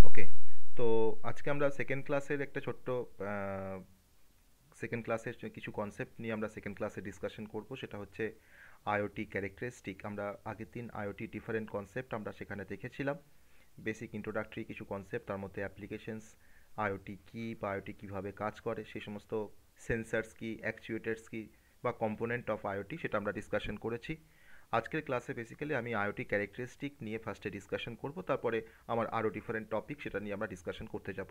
ওকে। তো আজকে আমরা সেকেন্ড ক্লাসের একটা ছোট্ট সেকেন্ড ক্লাসের কিছু কনসেপ্ট নিয়ে আমরা সেকেন্ড ক্লাসে ডিসকাশন করব। সেটা হচ্ছে আইওটি ক্যারেক্টারিস্টিক। আমরা আগের দিন আইওটি ডিফারেন্ট কনসেপ্ট আমরা সেখানে দেখেছিলাম। বেসিক ইন্ট্রোডাক্টরি কিছু কনসেপ্ট, তার মধ্যে অ্যাপ্লিকেশনস, আইওটি কী বা আইওটি কীভাবে কাজ করে, সেই সমস্ত সেন্সার্স কী, অ্যাকচুয়েটার্স কী বা কম্পোনেন্ট অফ আইওটি, সেটা আমরা ডিসকাশন করেছি। আজকের ক্লাসে বেসিক্যালি আমি আইওটি ক্যারেক্টারিস্টিক নিয়ে ফার্স্টে ডিসকাশন করব, তারপরে আমার আরও ডিফারেন্ট টপিক সেটা নিয়ে আমরা ডিসকাশন করতে যাব।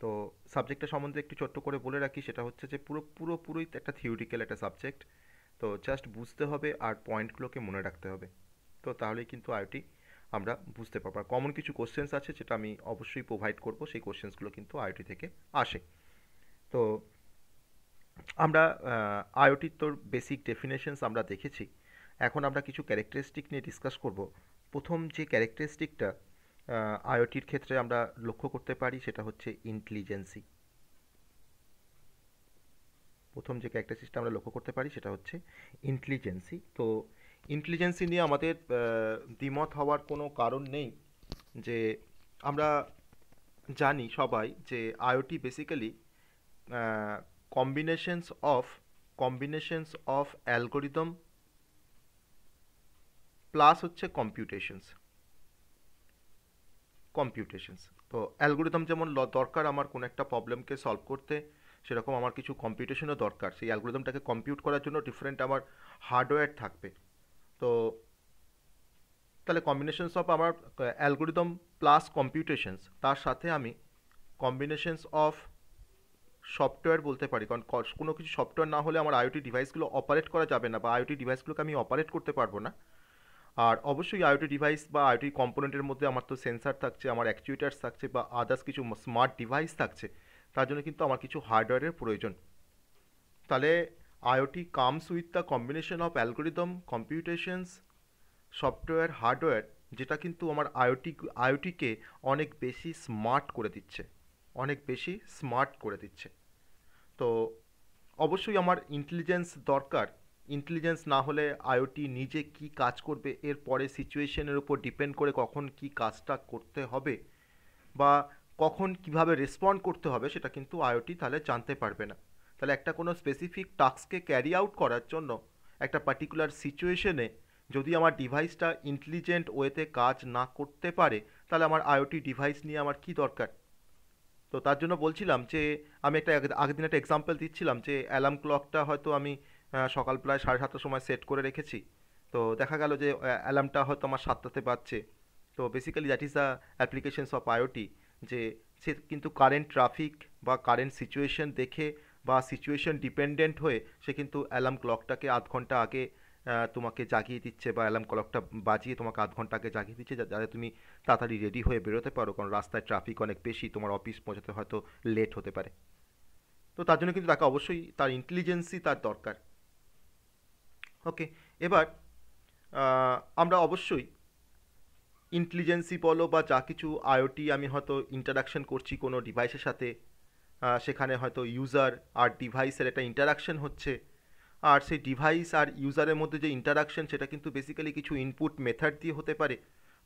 তো সাবজেক্টটা সম্বন্ধে একটু ছোট্ট করে বলে রাখি, সেটা হচ্ছে যে পুরোপুরি একটা থিওরিক্যাল একটা সাবজেক্ট। তো জাস্ট বুঝতে হবে আর পয়েন্টগুলোকে মনে রাখতে হবে। তো তাহলেই কিন্তু আইওটি আমরা বুঝতে পারবো। আর কমন কিছু কোশ্চেন্স আছে যেটা আমি অবশ্যই প্রোভাইড করব, সেই কোশ্চেন্সগুলো কিন্তু আইওটি থেকে আসে। তো আমরা আইওটির তোর বেসিক ডেফিনেশনস আমরা দেখেছি। এখন আমরা কিছু ক্যারেক্টারিস্টিক নিয়ে ডিসকাস করব। প্রথম যে ক্যারেক্টারিস্টিকটা আইওটির ক্ষেত্রে আমরা লক্ষ্য করতে পারি সেটা হচ্ছে ইন্টেলিজেন্সি। প্রথম যে ক্যারেক্টারিস্টিকটা আমরা লক্ষ্য করতে পারি সেটা হচ্ছে ইন্টেলিজেন্সি। তো ইন্টেলিজেন্সি নিয়ে আমাদের দ্বিমত হওয়ার কোনো কারণ নেই। যে আমরা জানি সবাই যে IoT basically combinations of algorithm plus হচ্ছে কম্পিউটেশনস। তো অ্যালগোরিদম যেমন দরকার আমার কোনো একটা প্রবলেমকে সলভ করতে, সেরকম আমার কিছু কম্পিউটেশনও দরকার। সেই অ্যালগোরিদমটাকে কম্পিউট করার জন্য ডিফারেন্ট আমার হার্ডওয়্যার থাকবে। তো তাহলে কম্বিনেশনস অফ আমার অ্যালগোরিদম প্লাস কম্পিউটেশনস, তার সাথে আমি কম্বিনেশনস অফ সফটওয়্যার বলতে পারি। কারণ কোনো কিছু সফটওয়্যার না হলে আমার আইওটি ডিভাইসগুলো অপারেট করা যাবে না, বা আইওটি ডিভাইসগুলোকে আমি অপারেট করতে পারবো না। আর অবশ্যই আইওটি ডিভাইস বা আইওটি কম্পোনেন্টের মধ্যে আমার তো সেন্সার থাকছে, আমার অ্যাকচুয়েটার্স থাকছে, বা আদার্স কিছু স্মার্ট ডিভাইস থাকছে। তার জন্য কিন্তু আমার কিছু হার্ডওয়্যারের প্রয়োজন। তাহলে IoT comes with the combination of algorithm, computations, software, hardware, যেটা কিন্তু আমার আইওটিকে অনেক বেশি স্মার্ট করে দিচ্ছে, তো অবশ্যই আমার ইন্টেলিজেন্স দরকার। ইন্টেলিজেন্স না হলে আইওটি নিজে কি কাজ করবে, এর পরে সিচুয়েশনের উপর ডিপেন্ড করে কখন কি কাজটা করতে হবে বা কখন কিভাবে রেসপন্ড করতে হবে, সেটা কিন্তু আইওটি তাহলে জানতে পারবে না। তাহলে একটা কোনো স্পেসিফিক টাস্ককে ক্যারি আউট করার জন্য একটা পার্টিকুলার সিচুয়েশনে যদি আমার ডিভাইসটা ইন্টেলিজেন্ট ওয়েতে কাজ না করতে পারে, তাহলে আমার আইওটি ডিভাইস নিয়ে আমার কি দরকার। তো তার জন্য বলছিলাম যে আমি একটা আগের দিন একটা এক্সাম্পল দিচ্ছিলাম যে অ্যালার্ম ক্লকটা হয়তো আমি সকাল প্রায় 7:30টার সময় সেট করে রেখেছি। তো দেখা গেল যে অ্যালার্মটা হয়তো আমার 7টাতে বাজছে। তো basically that is the applications of IoT. যে সে কিন্তু কারেন্ট ট্রাফিক বা কারেন্ট সিচুয়েশন দেখে বা সিচুয়েশন ডিপেন্ডেন্ট হয়ে সে কিন্তু অ্যালার্ম ক্লকটাকে আধ ঘন্টা আগে তোমাকে জাগিয়ে দিচ্ছে, বা অ্যালার্ম ক্লকটা বাজিয়ে তোমাকে আধ ঘন্টা আগে জাগিয়ে দিচ্ছে, যাতে তুমি তাড়াতাড়ি রেডি হয়ে বেরোতে পারো, কারণ রাস্তায় ট্রাফিক অনেক বেশি, তোমার অফিস পৌঁছাতে হয়তো লেট হতে পারে। তো তার জন্য কিন্তু তাকে অবশ্যই তার ইন্টেলিজেন্সই তার দরকার। ওকে। এবার আমরা অবশ্যই ইন্টেলিজেন্সি বলো বা যা কিছু আইওটি আমি হয়তো ইন্টারাকশন করছি কোনো ডিভাইসের সাথে, সেখানে হয়তো ইউজার আর ডিভাইসের একটা ইন্টারাকশন হচ্ছে। আর সেই ডিভাইস আর ইউজারের মধ্যে যে ইন্টারাকশন, সেটা কিন্তু বেসিক্যালি কিছু ইনপুট মেথড দিয়ে হতে পারে,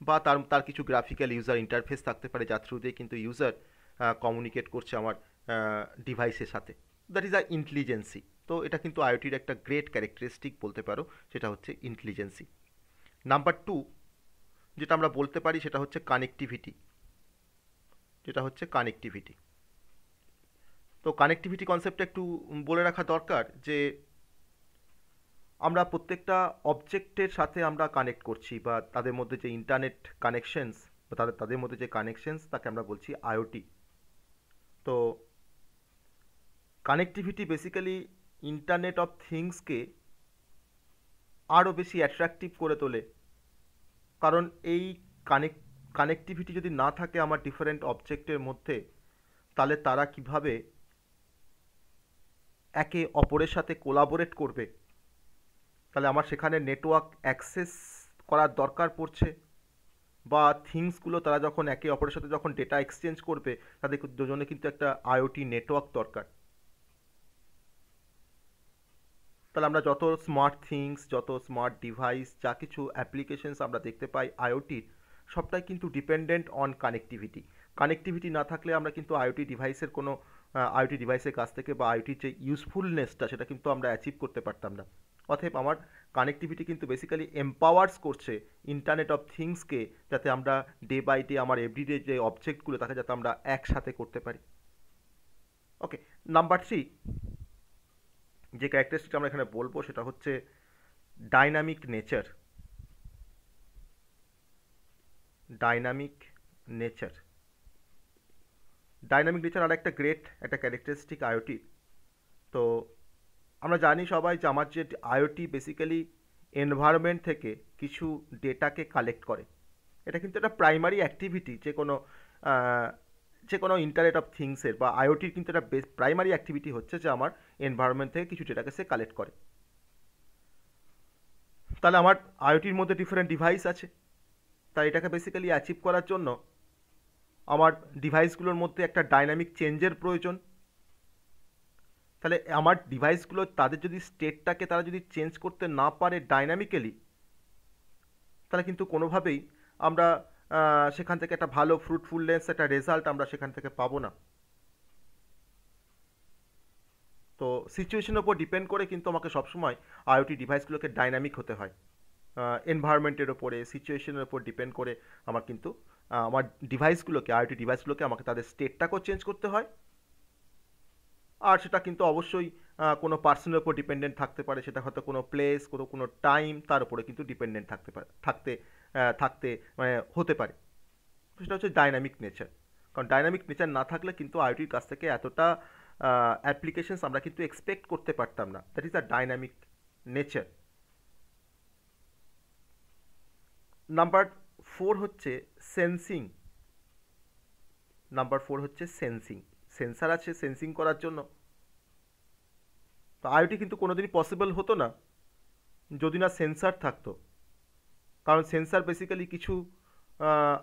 বা তার তার কিছু গ্রাফিক্যাল ইউজার ইন্টারফেস থাকতে পারে, যার থ্রু দিয়ে কিন্তু ইউজার কমিউনিকেট করছে আমার ডিভাইসের সাথে। That is a ইন্টেলিজেন্সি। তো এটা কিন্তু আইওটির একটা গ্রেট ক্যারেক্টারিস্টিক বলতে পারো, সেটা হচ্ছে ইন্টেলিজেন্সি। নাম্বার টু যেটা আমরা বলতে পারি সেটা হচ্ছে কানেক্টিভিটি। তো কানেক্টিভিটি কনসেপ্টটা একটু বলে রাখা দরকার যে আমরা প্রত্যেকটা অবজেক্টের সাথে আমরা কানেক্ট করছি, বা তাদের মধ্যে যে ইন্টারনেট কানেকশনস বা তাদের মধ্যে যে কানেকশনস, তাকে আমরা বলছি আইওটি। তো কানেক্টিভিটি বেসিক্যালি ইন্টারনেট অফ থিংসকে আরও বেশি অ্যাট্রাকটিভ করে তোলে। কারণ এই কানেক্টিভিটি যদি না থাকে আমার ডিফারেন্ট অবজেক্টের মধ্যে, তাহলে তারা কিভাবে একে অপরের সাথে কোলাবোরেট করবে, তাহলে আমার সেখানে নেটওয়ার্ক অ্যাক্সেস করার দরকার পড়ছে। বা থিংসগুলো তারা যখন একে অপরের সাথে যখন ডেটা এক্সচেঞ্জ করবে, তাদের দুজনে কিন্তু একটা আইওটি নেটওয়ার্ক দরকার। তাহলে আমরা যত স্মার্ট থিংস, যত স্মার্ট ডিভাইস, যা কিছু অ্যাপ্লিকেশনস আমরা দেখতে পাই আইওটির, সবটাই কিন্তু ডিপেন্ডেন্ট অন কানেক্টিভিটি। কানেক্টিভিটি না থাকলে আমরা কিন্তু আইওটি ডিভাইসের কোনো আইওটি ডিভাইসের কাছ থেকে বা আইওটির যে ইউজফুলনেসটা সেটা কিন্তু আমরা অ্যাচিভ করতে পারতাম না। অতএব আমার কানেক্টিভিটি কিন্তু বেসিক্যালি এম্পাওয়ার্স করছে ইন্টারনেট অফ থিংসকে, যাতে আমরা ডে বাই ডে আমার এভরিডে যে অবজেক্টগুলো তাকে যাতে আমরা একসাথে করতে পারি। ওকে, নাম্বার 3 যে ক্যারেক্টারিস্টিক আমরা এখানে বলবো সেটা হচ্ছে dynamic nature. Dynamic nature dynamic nature আর একটা গ্রেট একটা ক্যারেক্টারিস্টিক আইওটির। তো আমরা জানি সবাই যে আমার যে আইওটি বেসিক্যালি এনভায়রনমেন্ট থেকে কিছু ডেটাকে কালেক্ট করে। এটা কিন্তু একটা প্রাইমারি অ্যাক্টিভিটি যে কোনো ইন্টারনেট অফ থিংসের বা আইওটির কিন্তু একটা প্রাইমারি অ্যাক্টিভিটি হচ্ছে যে আমার এনভায়রনমেন্ট থেকে কিছু ডেটাকে সে কালেক্ট করে। তাহলে আমার আইওটির মধ্যে ডিফারেন্ট ডিভাইস আছে, তাই এটাকে বেসিক্যালি অ্যাচিভ করার জন্য আমার ডিভাইসগুলোর মধ্যে একটা ডাইনামিক চেঞ্জের প্রয়োজন। তাহলে আমার ডিভাইসগুলো তাদের যদি স্টেটটাকে তারা যদি চেঞ্জ করতে না পারে ডাইনামিক্যালি, তাহলে কিন্তু কোনোভাবেই আমরা সেখান থেকে একটা ভালো ফ্রুটফুলনেস একটা রেজাল্ট আমরা সেখান থেকে পাবো না। তো সিচুয়েশনের উপর ডিপেন্ড করে কিন্তু আমাকে সবসময় আইওটি ডিভাইসগুলোকে ডাইনামিক হতে হয়। এনভায়রনমেন্টের ওপরে সিচুয়েশনের ওপর ডিপেন্ড করে আমার কিন্তু আমার ডিভাইসগুলোকে আইওটি ডিভাইসগুলোকে আমাকে তাদের স্টেটটাকেও চেঞ্জ করতে হয়। আর সেটা কিন্তু অবশ্যই কোনো পার্সনের উপর ডিপেন্ডেন্ট থাকতে পারে, সেটা হয়তো কোনো প্লেস কোনো টাইম তার উপরে কিন্তু ডিপেন্ডেন্ট থাকতে মানে হতে পারে। তো সেটা হচ্ছে ডাইনামিক নেচার। কারণ ডাইনামিক নেচার না থাকলে কিন্তু আইওটির কাছ থেকে এতটা অ্যাপ্লিকেশনস আমরা কিন্তু এক্সপেক্ট করতে পারতাম না। That is a dynamic nature. Number 4 হচ্ছে সেন্সিং। সেন্সিং। সেন্সার আছে সেন্সিং করার জন্য। তো আইওটি কিন্তু কোনোদিনই পসিবল হতো না যদি না সেন্সার থাকতো। কারণ সেন্সার বেসিক্যালি কিছু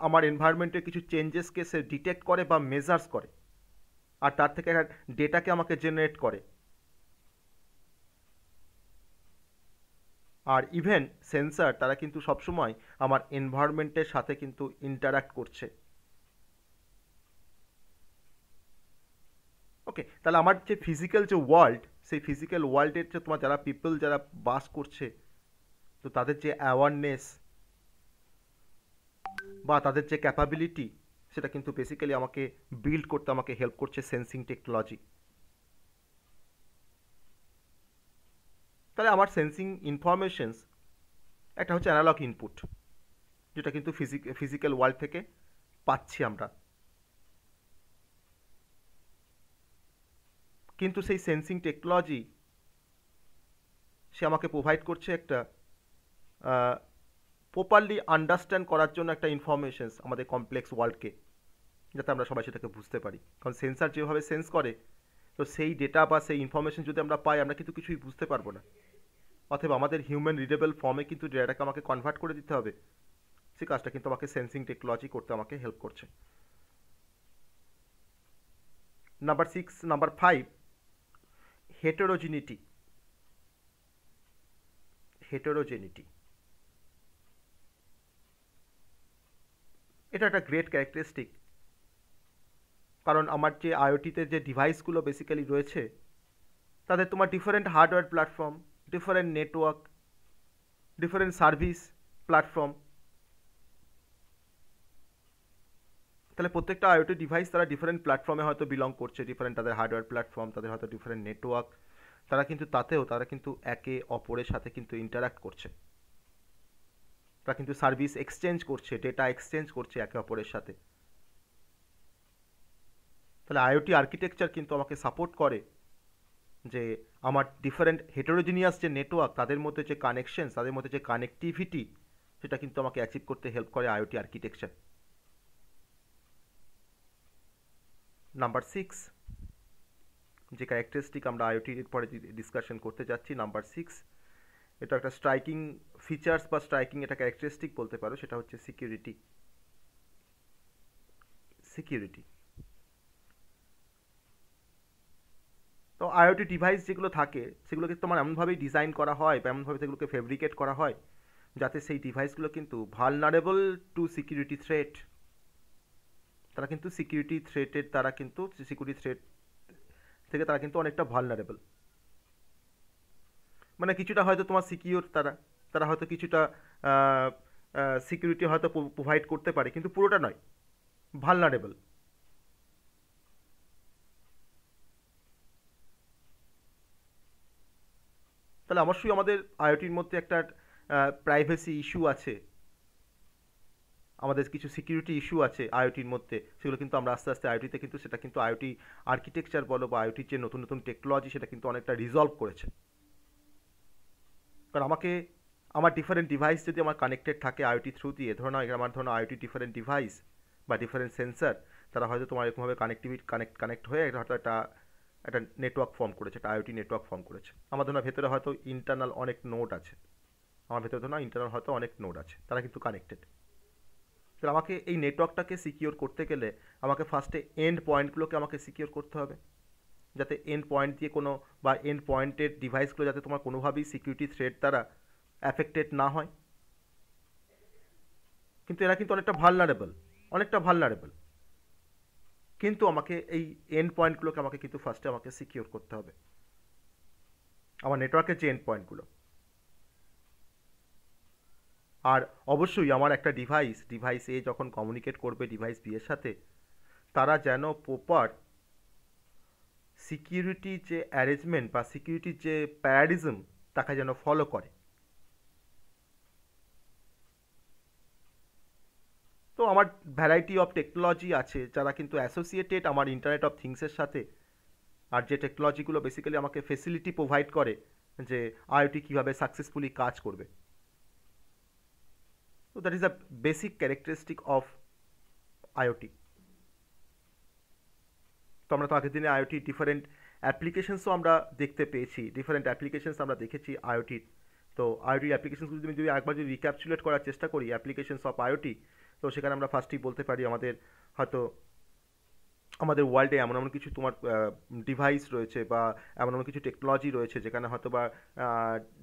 আমার এনভায়রনমেন্টের কিছু চেঞ্জেসকে সে ডিটেক্ট করে বা মেজার্স করে, আর তার থেকে একটা ডেটাকে আমাকে জেনারেট করে। আর ইভেন সেন্সার তারা কিন্তু সবসময় আমার এনভায়রনমেন্টের সাথে কিন্তু ইন্টারাক্ট করছে। ওকে, তাহলে আমার যে ফিজিক্যাল যে ওয়ার্ল্ড, সেই ফিজিক্যাল ওয়ার্ল্ডের যে তোমার যারা পিপল যারা বাস করছে, তো তাদের যে অ্যাওয়ারনেস বা তাদের যে ক্যাপাবিলিটি, সেটা কিন্তু বেসিক্যালি আমাকে বিল্ড করতে আমাকে হেল্প করছে সেন্সিং টেকনোলজি। তাহলে আমার সেন্সিং ইনফরমেশনস একটা হচ্ছে অ্যানালগ ইনপুট, যেটা কিন্তু ফিজিক্যাল ওয়ার্ল্ড থেকে পাচ্ছি আমরা। কিন্তু সেই সেন্সিং টেকনোলজি সে আমাকে প্রোভাইড করছে একটা প্রপারলি আন্ডারস্ট্যান্ড করার জন্য একটা ইনফরমেশনস আমাদের কমপ্লেক্স ওয়ার্ল্ডকে, যাতে আমরা সবাই সেটাকে বুঝতে পারি। কারণ সেন্সার যেভাবে সেন্স করে, তো সেই ডেটা বা সেই ইনফরমেশন যদি আমরা পাই, আমরা কিন্তু কিছুই বুঝতে পারবো না। অথবা আমাদের হিউম্যান রিডেবল ফর্মে কিন্তু ডেটাটাকে আমাকে কনভার্ট করে দিতে হবে। সেই কাজটা কিন্তু আমাকে সেন্সিং টেকনোলজি করতে আমাকে হেল্প করছে। নাম্বার 5 হেটেরোজেনিটি। এটা একটা গ্রেট ক্যারেক্টারিস্টিক। কারণ আমার যে আইওটিতে যে ডিভাইসগুলো বেসিক্যালি রয়েছে, তাদের তোমার different hardware platform, different network, different service platform. তাহলে প্রত্যেকটা আইওটি ডিভাইস তারা ডিফারেন্ট প্ল্যাটফর্মে হয়তো বিলং করছে, ডিফারেন্ট তাদের হার্ডওয়্যার প্ল্যাটফর্ম, তাদের হয়তো ডিফারেন্ট নেটওয়ার্ক। তারা কিন্তু একে অপরের সাথে কিন্তু ইন্টারাক্ট করছে। তারা কিন্তু সার্ভিস এক্সচেঞ্জ করছে, ডেটা এক্সচেঞ্জ করছে একে অপরের সাথে। তাহলে আইওটি আর্কিটেকচার কিন্তু আমাকে সাপোর্ট করে যে আমার ডিফারেন্ট হেটেরোজিনিয়াস যে নেটওয়ার্ক, তাদের মধ্যে যে কানেকশন, তাদের মধ্যে যে কানেক্টিভিটি, সেটা কিন্তু আমাকে অ্যাচিভ করতে হেল্প করে আইওটি আর্কিটেকচার। নাম্বার 6 যে ক্যারেক্টারিস্টিক আমরা আইওটির পরে ডিসকাশন করতে যাচ্ছি, নাম্বার 6, এটা একটা স্ট্রাইকিং ফিচার্স বা স্ট্রাইকিং এটা ক্যারেক্টারিস্টিক বলতে পারো, সেটা হচ্ছে সিকিউরিটি। তো আইওটি ডিভাইস যেগুলো থাকে সেগুলোকে তোমার এমনভাবেই ডিজাইন করা হয় বা এমনভাবে সেগুলোকে ফেব্রিকেট করা হয় যাতে সেই ডিভাইসগুলো কিন্তু ভালনারেবল টু সিকিউরিটি থ্রেট। তারা কিন্তু সিকিউরিটি থ্রেট থেকে তারা কিন্তু অনেকটা ভালনারেবল। মানে কিছুটা হয়তো তোমার সিকিউর, তারা তারা হয়তো কিছুটা সিকিউরিটি হয়তো প্রোভাইড করতে পারে, কিন্তু পুরোটা নয়, ভালনারেবল। তাহলে অবশ্যই আমাদের আইওটির মধ্যে একটা প্রাইভেসি ইস্যু আছে, আমাদের কিছু সিকিউরিটি ইস্যু আছে আইওটির মধ্যে, সেগুলো কিন্তু আমরা আস্তে আস্তে আইওটিতে কিন্তু সেটা কিন্তু আইওটি আর্কিটেকচার বলো বা আইওটির যে নতুন নতুন টেকনোলজি সেটা কিন্তু অনেকটা রিজলভ করেছে। কারণ আমাকে আমার ডিফারেন্ট ডিভাইস যদি আমার কানেক্টেড থাকে আইওটি থ্রু দিয়ে, ধরো না আমার ধরো আইওটি ডিফারেন্ট ডিভাইস বা ডিফারেন্ট সেন্সার, তারা হয়তো তোমার এরকমভাবে কানেক্ট হয়ে হয়তো একটা একটা নেটওয়ার্ক ফর্ম করেছে, একটা আইওটি নেটওয়ার্ক ফর্ম করেছে। আমার ধরো ভেতরে হয়তো ইন্টারনাল অনেক নোড আছে, আমার ভেতরে ধরো ইন্টারনাল হয়তো অনেক নোড আছে, তারা কিন্তু কানেক্টেড। তাহলে আমাকে এই নেটওয়ার্কটাকে সিকিওর করতে গেলে আমাকে ফার্স্টে এন্ড পয়েন্টগুলোকে আমাকে সিকিওর করতে হবে, যাতে এন্ড পয়েন্ট দিয়ে কোনো বা এন্ড পয়েন্টের ডিভাইসগুলো যাতে তোমার কোনোভাবেই সিকিউরিটি থ্রেট দ্বারা অ্যাফেক্টেড না হয়। কিন্তু এরা কিন্তু অনেকটা ভালনারেবল। কিন্তু আমাকে এই এন্ড পয়েন্টগুলোকে আমাকে কিন্তু ফার্স্টে আমাকে সিকিওর করতে হবে, আমার নেটওয়ার্কের যে এন্ড পয়েন্টগুলো। আর অবশ্যই আমার একটা ডিভাইস এ যখন কমিউনিকেট করবে ডিভাইস বি এর সাথে, তারা যেন প্রপার সিকিউরিটি যে অ্যারেঞ্জমেন্ট বা সিকিউরিটির যে প্যারাডিজম তাকে যেন ফলো করে। তো আমার ভ্যারাইটি অফ টেকনোলজি আছে যারা কিন্তু অ্যাসোসিয়েটেড আমার ইন্টারনেট অফ থিংসের সাথে, আর যে টেকনোলজিগুলো বেসিক্যালি আমাকে ফেসিলিটি প্রোভাইড করে যে আইওটি কীভাবে সাকসেসফুলি কাজ করবে। তো that is a basic characteristic of IoT. তো আমরা তো আগের দিনে আইওটি ডিফারেন্ট অ্যাপ্লিকেশনসও আমরা দেখতে পেয়েছি, ডিফারেন্ট অ্যাপ্লিকেশনস আমরা দেখেছি আইওটির। তো আইওটির অ্যাপ্লিকেশনসগুলো যদি একবার যদি রিক্যাপচুলেট করার চেষ্টা করি অ্যাপ্লিকেশনস অফ আইওটি, তো সেখানে আমরা ফার্স্টেই বলতে পারি আমাদের হয়তো আমাদের ওয়ার্ল্ডে এমন এমন কিছু তোমার ডিভাইস রয়েছে বা এমন এমন কিছু টেকনোলজি রয়েছে যেখানে হয়তো বা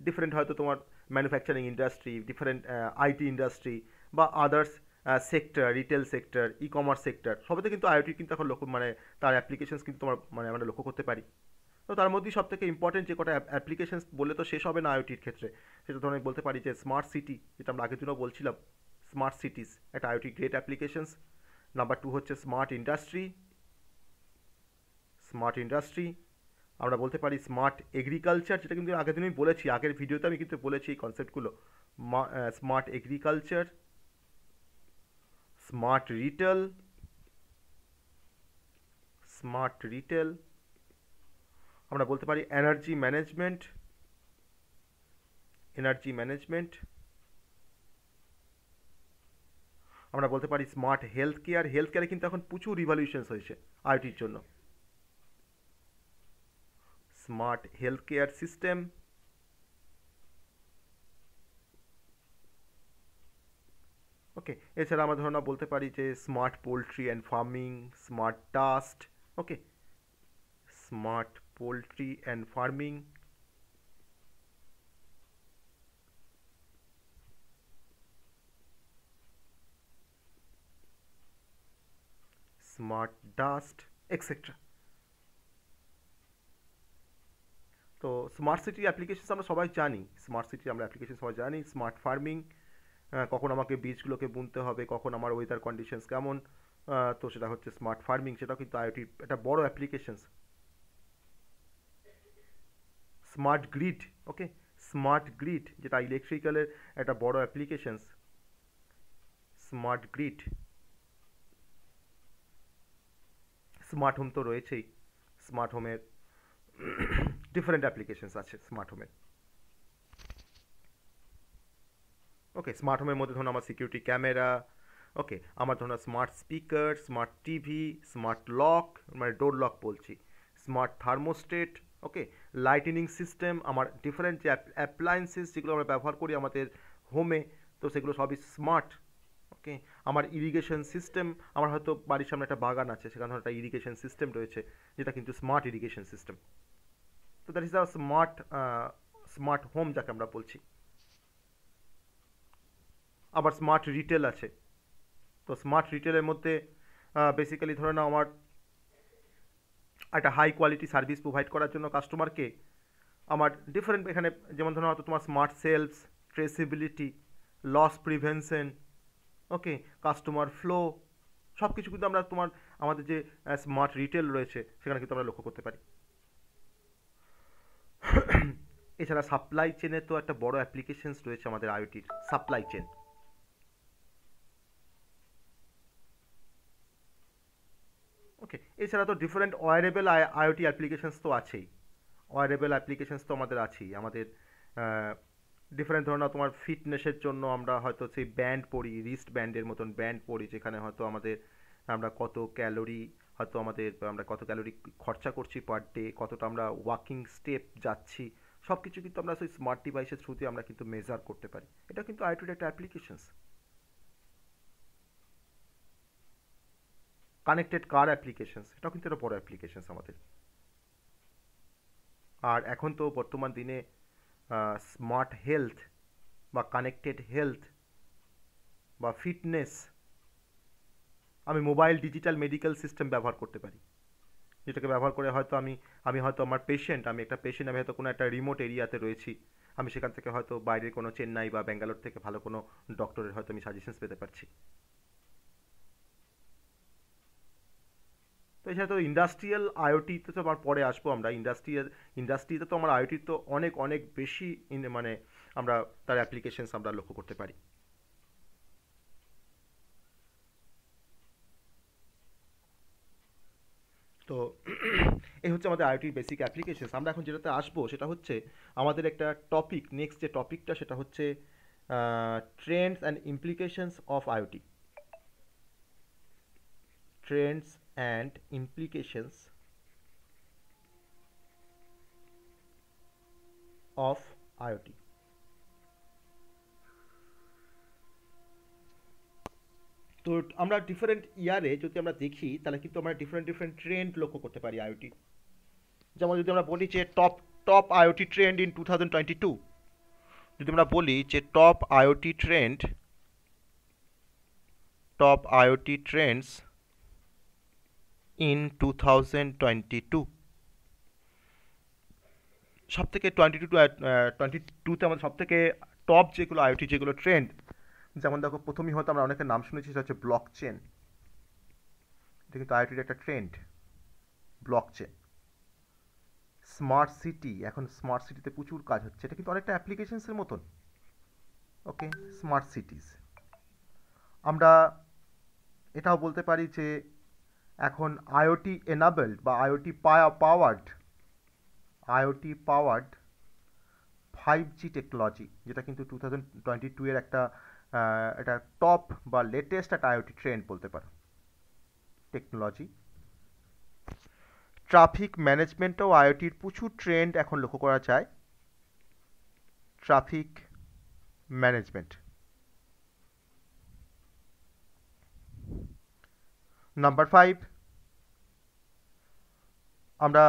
ডিফারেন্ট হয়তো তোমার manufacturing industry, different IT industry বা others sector, retail sector, e commerce sector, সবেতে কিন্তু আইওটি কিন্তু এখন লক্ষ্য মানে তার অ্যাপ্লিকেশনস কিন্তু তোমার মানে আমরা লক্ষ্য করতে পারি। তো তার মধ্যেই সব থেকে ইম্পর্টেন্ট যে কটা অ্যাপ্লিকেশনস বললে তো শেষ হবে না আইওটির ক্ষেত্রে, সেটা ধরনের বলতে পারি যে স্মার্ট সিটি, যেটা আমরা আগের দিনও বলছিলাম, স্মার্ট সিটিস একটা IoT great applications. Number two হচ্ছে স্মার্ট ইন্ডাস্ট্রি। আমরা বলতে পারি স্মার্ট এগ্রিকালচার, যেটা কিন্তু আগের দিনই বলেছি, আগের ভিডিওতে আমি কিন্তু বলেছি এই কনসেপ্টগুলো। Smart agriculture, smart retail. আমরা বলতে পারি এনার্জি ম্যানেজমেন্ট। আমরা বলতে পারি স্মার্ট হেলথ কেয়ারে কিন্তু এখন প্রচুর রিভলিউশনস হয়েছে আইওটির জন্য। Smart health care system. Okay, এছাড়া আমরা ধরুন বলতে পারি যে smart poultry and farming, smart dust. Okay, smart poultry and farming, smart dust, etcetera. তো স্মার্ট সিটি অ্যাপ্লিকেশন আমরা সবাই জানি, স্মার্ট ফার্মিং, কখন আমাকে বীজগুলোকে বুনতে হবে, কখন আমার ওয়েদার কন্ডিশনস কেমন, তো সেটা হচ্ছে স্মার্ট ফার্মিং, সেটাও কিন্তু আইওটির একটা বড় অ্যাপ্লিকেশনস। স্মার্ট গ্রিড, ওকে, স্মার্ট গ্রিড যেটা ইলেকট্রিক্যালের একটা বড় applications. Smart grid, smart home তো রয়েছেই, স্মার্ট হোমের ডিফারেন্ট অ্যাপ্লিকেশনস আছে স্মার্ট হোমের। ওকে, স্মার্ট হোমের মধ্যে ধরুন আমার সিকিউরিটি ক্যামেরা, ওকে, আমার ধরুন smart speaker, smart TV, smart lock, মানে ডোর লক বলছি, স্মার্ট থার্মোস্টেট, ওকে, লাইটেনিং সিস্টেম, আমার ডিফারেন্ট যে অ্যাপ্লায়েন্সেস যেগুলো আমরা ব্যবহার করি আমাদের হোমে, তো সেগুলো সবই স্মার্ট। ওকে, আমার ইরিগেশন সিস্টেম, আমার হয়তো বাড়ির সামনে একটা বাগান আছে, সেখানে একটা ইরিগেশন সিস্টেম রয়েছে যেটা কিন্তু স্মার্ট ইরিগেশন সিস্টেম। তো that is the smart home যাকে আমরা বলছি। আবার স্মার্ট রিটেল আছে, তো স্মার্ট রিটেলের মধ্যে বেসিক্যালি ধরে নাও আমার একটা হাই কোয়ালিটি সার্ভিস প্রোভাইড করার জন্য কাস্টমারকে আমার ডিফারেন্ট এখানে যেমন ধরো হয়তো তোমার smart sales, traceability, loss prevention, okay, customer flow, সব কিছু কিন্তু আমরা তোমার আমাদের যে স্মার্ট রিটেল রয়েছে সেখানে কিন্তু আমরা লক্ষ্য করতে পারি। এছাড়া সাপ্লাই চেনের তো একটা বড় অ্যাপ্লিকেশনস রয়েছে আমাদের আইওটির, সাপ্লাই চেন। ওকে, এছাড়া তো ডিফারেন্ট ওয়ারেবল আইওটি অ্যাপ্লিকেশনস তো আছেই, ওয়ারেবল অ্যাপ্লিকেশনস তো আমাদের আছেই। আমাদের ডিফারেন্ট ধরনের তোমার ফিটনেসের জন্য আমরা হয়তো সেই ব্যান্ড পরি, রিস্ট ব্যান্ডের মতন ব্যান্ড পরি, যেখানে হয়তো আমাদের আমরা কত ক্যালোরি হয়তো আমাদের আমরা কত ক্যালোরি খরচা করছি পার ডে, কতটা আমরা ওয়াকিং স্টেপ যাচ্ছি, সব কিছু কিন্তু আমরা সেই স্মার্ট ডিভাইসের থ্রুতে আমরা কিন্তু মেজার করতে পারি। এটা কিন্তু আইওটির একটা অ্যাপ্লিকেশনস। কানেক্টেড কার অ্যাপ্লিকেশনস, এটাও কিন্তু একটা বড় অ্যাপ্লিকেশনস আমাদের। আর এখন তো বর্তমান দিনে স্মার্ট হেলথ বা কানেক্টেড হেলথ বা ফিটনেস, আমি মোবাইল ডিজিটাল মেডিকেল সিস্টেম ব্যবহার করতে পারি, যেটাকে ব্যবহার করে হয়তো আমি আমি হয়তো আমার পেশেন্ট, আমি একটা পেশেন্ট, আমি হয়তো কোনো একটা রিমোট এরিয়াতে রয়েছি, আমি সেখান থেকে হয়তো বাইরের কোনো চেন্নাই বা ব্যাঙ্গালোর থেকে ভালো কোনো ডক্টরের হয়তো আমি সাজেশনস পেতে পারছি। তো এছাড়া তো ইন্ডাস্ট্রিয়াল আইওটিতে তো আবার পরে আসবো আমরা। ইন্ডাস্ট্রিতে তো আমার আইওটির তো অনেক অনেক বেশি মানে আমরা তার অ্যাপ্লিকেশনস আমরা লক্ষ্য করতে পারি। তো এই হচ্ছে আমাদের আইওটির বেসিক অ্যাপ্লিকেশনস। আমরা এখন যেটাতে আসবো সেটা হচ্ছে আমাদের একটা টপিক, নেক্সট যে টপিকটা সেটা হচ্ছে Trends and implications of IoT. Trends and implications of IoT. তো আমরা ডিফারেন্ট ইয়ারে যদি আমরা দেখি তাহলে কিন্তু আমরা ডিফারেন্ট ডিফারেন্ট ট্রেন্ড লক্ষ্য করতে পারি আইওটি। যেমন যদি আমরা বলি যে top top IoT trend in 2022, যদি আমরা বলি যে টপ আইওটি ট্রেন্ডস ইন 2022, সব থেকে 22তে আমাদের সব থেকে টপ যেগুলো আইওটি যেগুলো ট্রেন্ড, যেমন দেখো প্রথমেই হয়তো আমরা অনেকের নাম শুনেছি, সেটা হচ্ছে ব্লক চেন। এটা কিন্তু আইওটির একটা trend, block chain. Smart city, এখন স্মার্ট সিটিতে প্রচুর কাজ হচ্ছে, এটা কিন্তু অনেকটা অ্যাপ্লিকেশনসের মতন। ওকে, স্মার্ট সিটিস। আমরা এটাও বলতে পারি যে এখন আইওটি এনাবেলড বা আইওটি পাওয়ার্ড 5G টেকনোলজি, যেটা কিন্তু 2022 এর একটা এটা টপ বা লেটেস্ট একটা আইওটি ট্রেন্ড বলতে পারো, টেকনোলজি। ট্রাফিক ম্যানেজমেন্টেও আইওটির প্রচুর ট্রেন্ড এখন লক্ষ্য করা যায়। Traffic management. নাম্বার 5, আমরা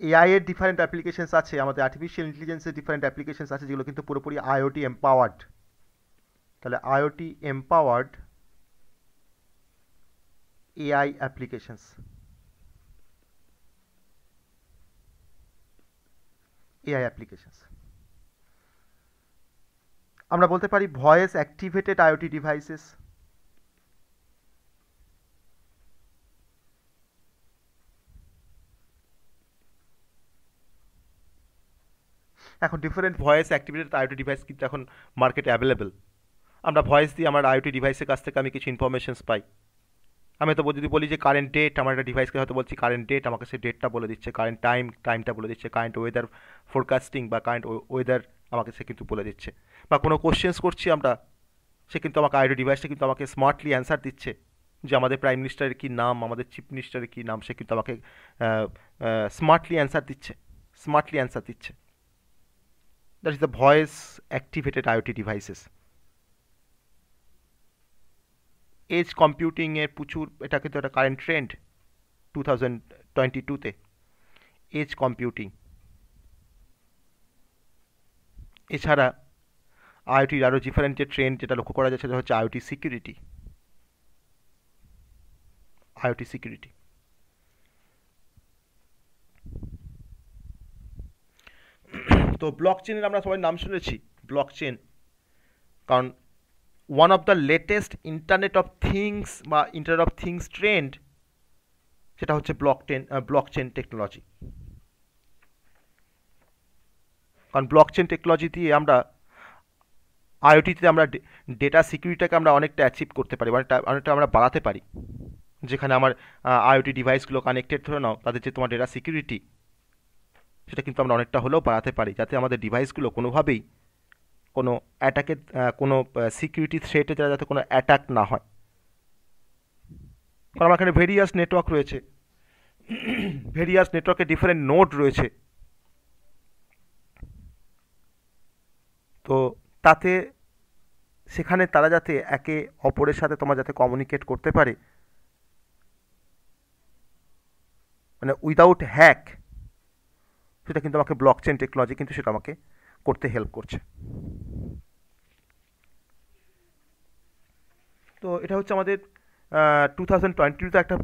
এআই এর ডিফারেন্ট অ্যাপ্লিকেশনস আছে, আমাদের আর্টিফিশিয়াল ইন্টেলিজেন্সের ডিফারেন্ট অ্যাপ্লিকেশনস আছে, যেগুলো কিন্তু পুরোপুরি আইওটি এম্পাওয়ার্ড। তাহলে IoT empowered AI applications, AI applications. আমরা বলতে পারি ভয়েস অ্যাক্টিভেটেড আইওটি ডিভাইসেস। এখন different voice activated IoT device কিন্তু এখন মার্কেটে অ্যাভেলেবেল। আমরা ভয়েস দিয়ে আমার আইওটি ডিভাইসের কাছ থেকে আমি কিছু ইনফরমেশনস পাই। আমি তো যদি বলি যে কারেন্ট ডেট, আমার একটা ডিভাইসকে হয়তো বলছি কারেন্ট ডেট, আমাকে সে ডেটটা বলে দিচ্ছে, কারেন্ট টাইমটা বলে দিচ্ছে, কারেন্ট ওয়েদার ফোরকাস্টিং বা কারেন্ট ওয়েদার আমাকে সে কিন্তু বলে দিচ্ছে। বা কোনো কোশ্চেন্স করছি আমরা, সে কিন্তু আমাকে আইওটি ডিভাইসটা কিন্তু আমাকে স্মার্টলি অ্যান্সার দিচ্ছে, যে আমাদের প্রাইম মিনিস্টারের কী নাম, আমাদের চিফ মিনিস্টারের কী নাম, সে কিন্তু আমাকে স্মার্টলি অ্যান্সার দিচ্ছে। That is the voice activated IoT devices. Edge কম্পিউটিংয়ের প্রচুর, এটা কিন্তু একটা কারেন্ট ট্রেন্ড 2022তে, এজ কম্পিউটিং। এছাড়া আইওটির আরও ডিফারেন্ট যে ট্রেন্ড যেটা লক্ষ্য করা যাচ্ছে সেটা হচ্ছে আইওটি সিকিউরিটি। IoT security. তো ব্লক চেনের আমরা সবাই নাম শুনেছি, ব্লক চেন, কারণ one of the latest internet of things বা ইন্টারনেট অফ থিংস ট্রেন্ড সেটা হচ্ছে ব্লক চেন টেকনোলজি। কারণ ব্লক চেন টেকনোলজি দিয়ে আমরা আইওটিতে আমরা ডেটা সিকিউরিটিটাকে আমরা অনেকটা অ্যাচিভ করতে পারি, অনেকটা আমরা বাড়াতে পারি। যেখানে আমার আইওটি ডিভাইসগুলো কানেক্টেড ধরে নাও, তাদের যে তোমার ডেটা সিকিউরিটি সেটা কিন্তু আমরা অনেকটা হলেও বাড়াতে পারি, যাতে আমাদের ডিভাইসগুলো কোনোভাবেই কোনো অ্যাটাকের কোনো সিকিউরিটি থ্রেটে যাতে কোনো অ্যাটাক না হয়। কারণ আমার এখানে ভেরিয়াস নেটওয়ার্ক রয়েছে, ভেরিয়াস নেটওয়ার্কে ডিফারেন্ট নোড রয়েছে, তো তাতে সেখানে তারা যাতে একে অপরের সাথে তোমার যাতে কমিউনিকেট করতে পারে, মানে উইদাউট হ্যাক, সেটা কিন্তু আমাকে ব্লক চেন টেকনোলজি কিন্তু সেটা আমাকে করতে হেল্প করছে। তো এটা হচ্ছে আমাদের 2022 একটা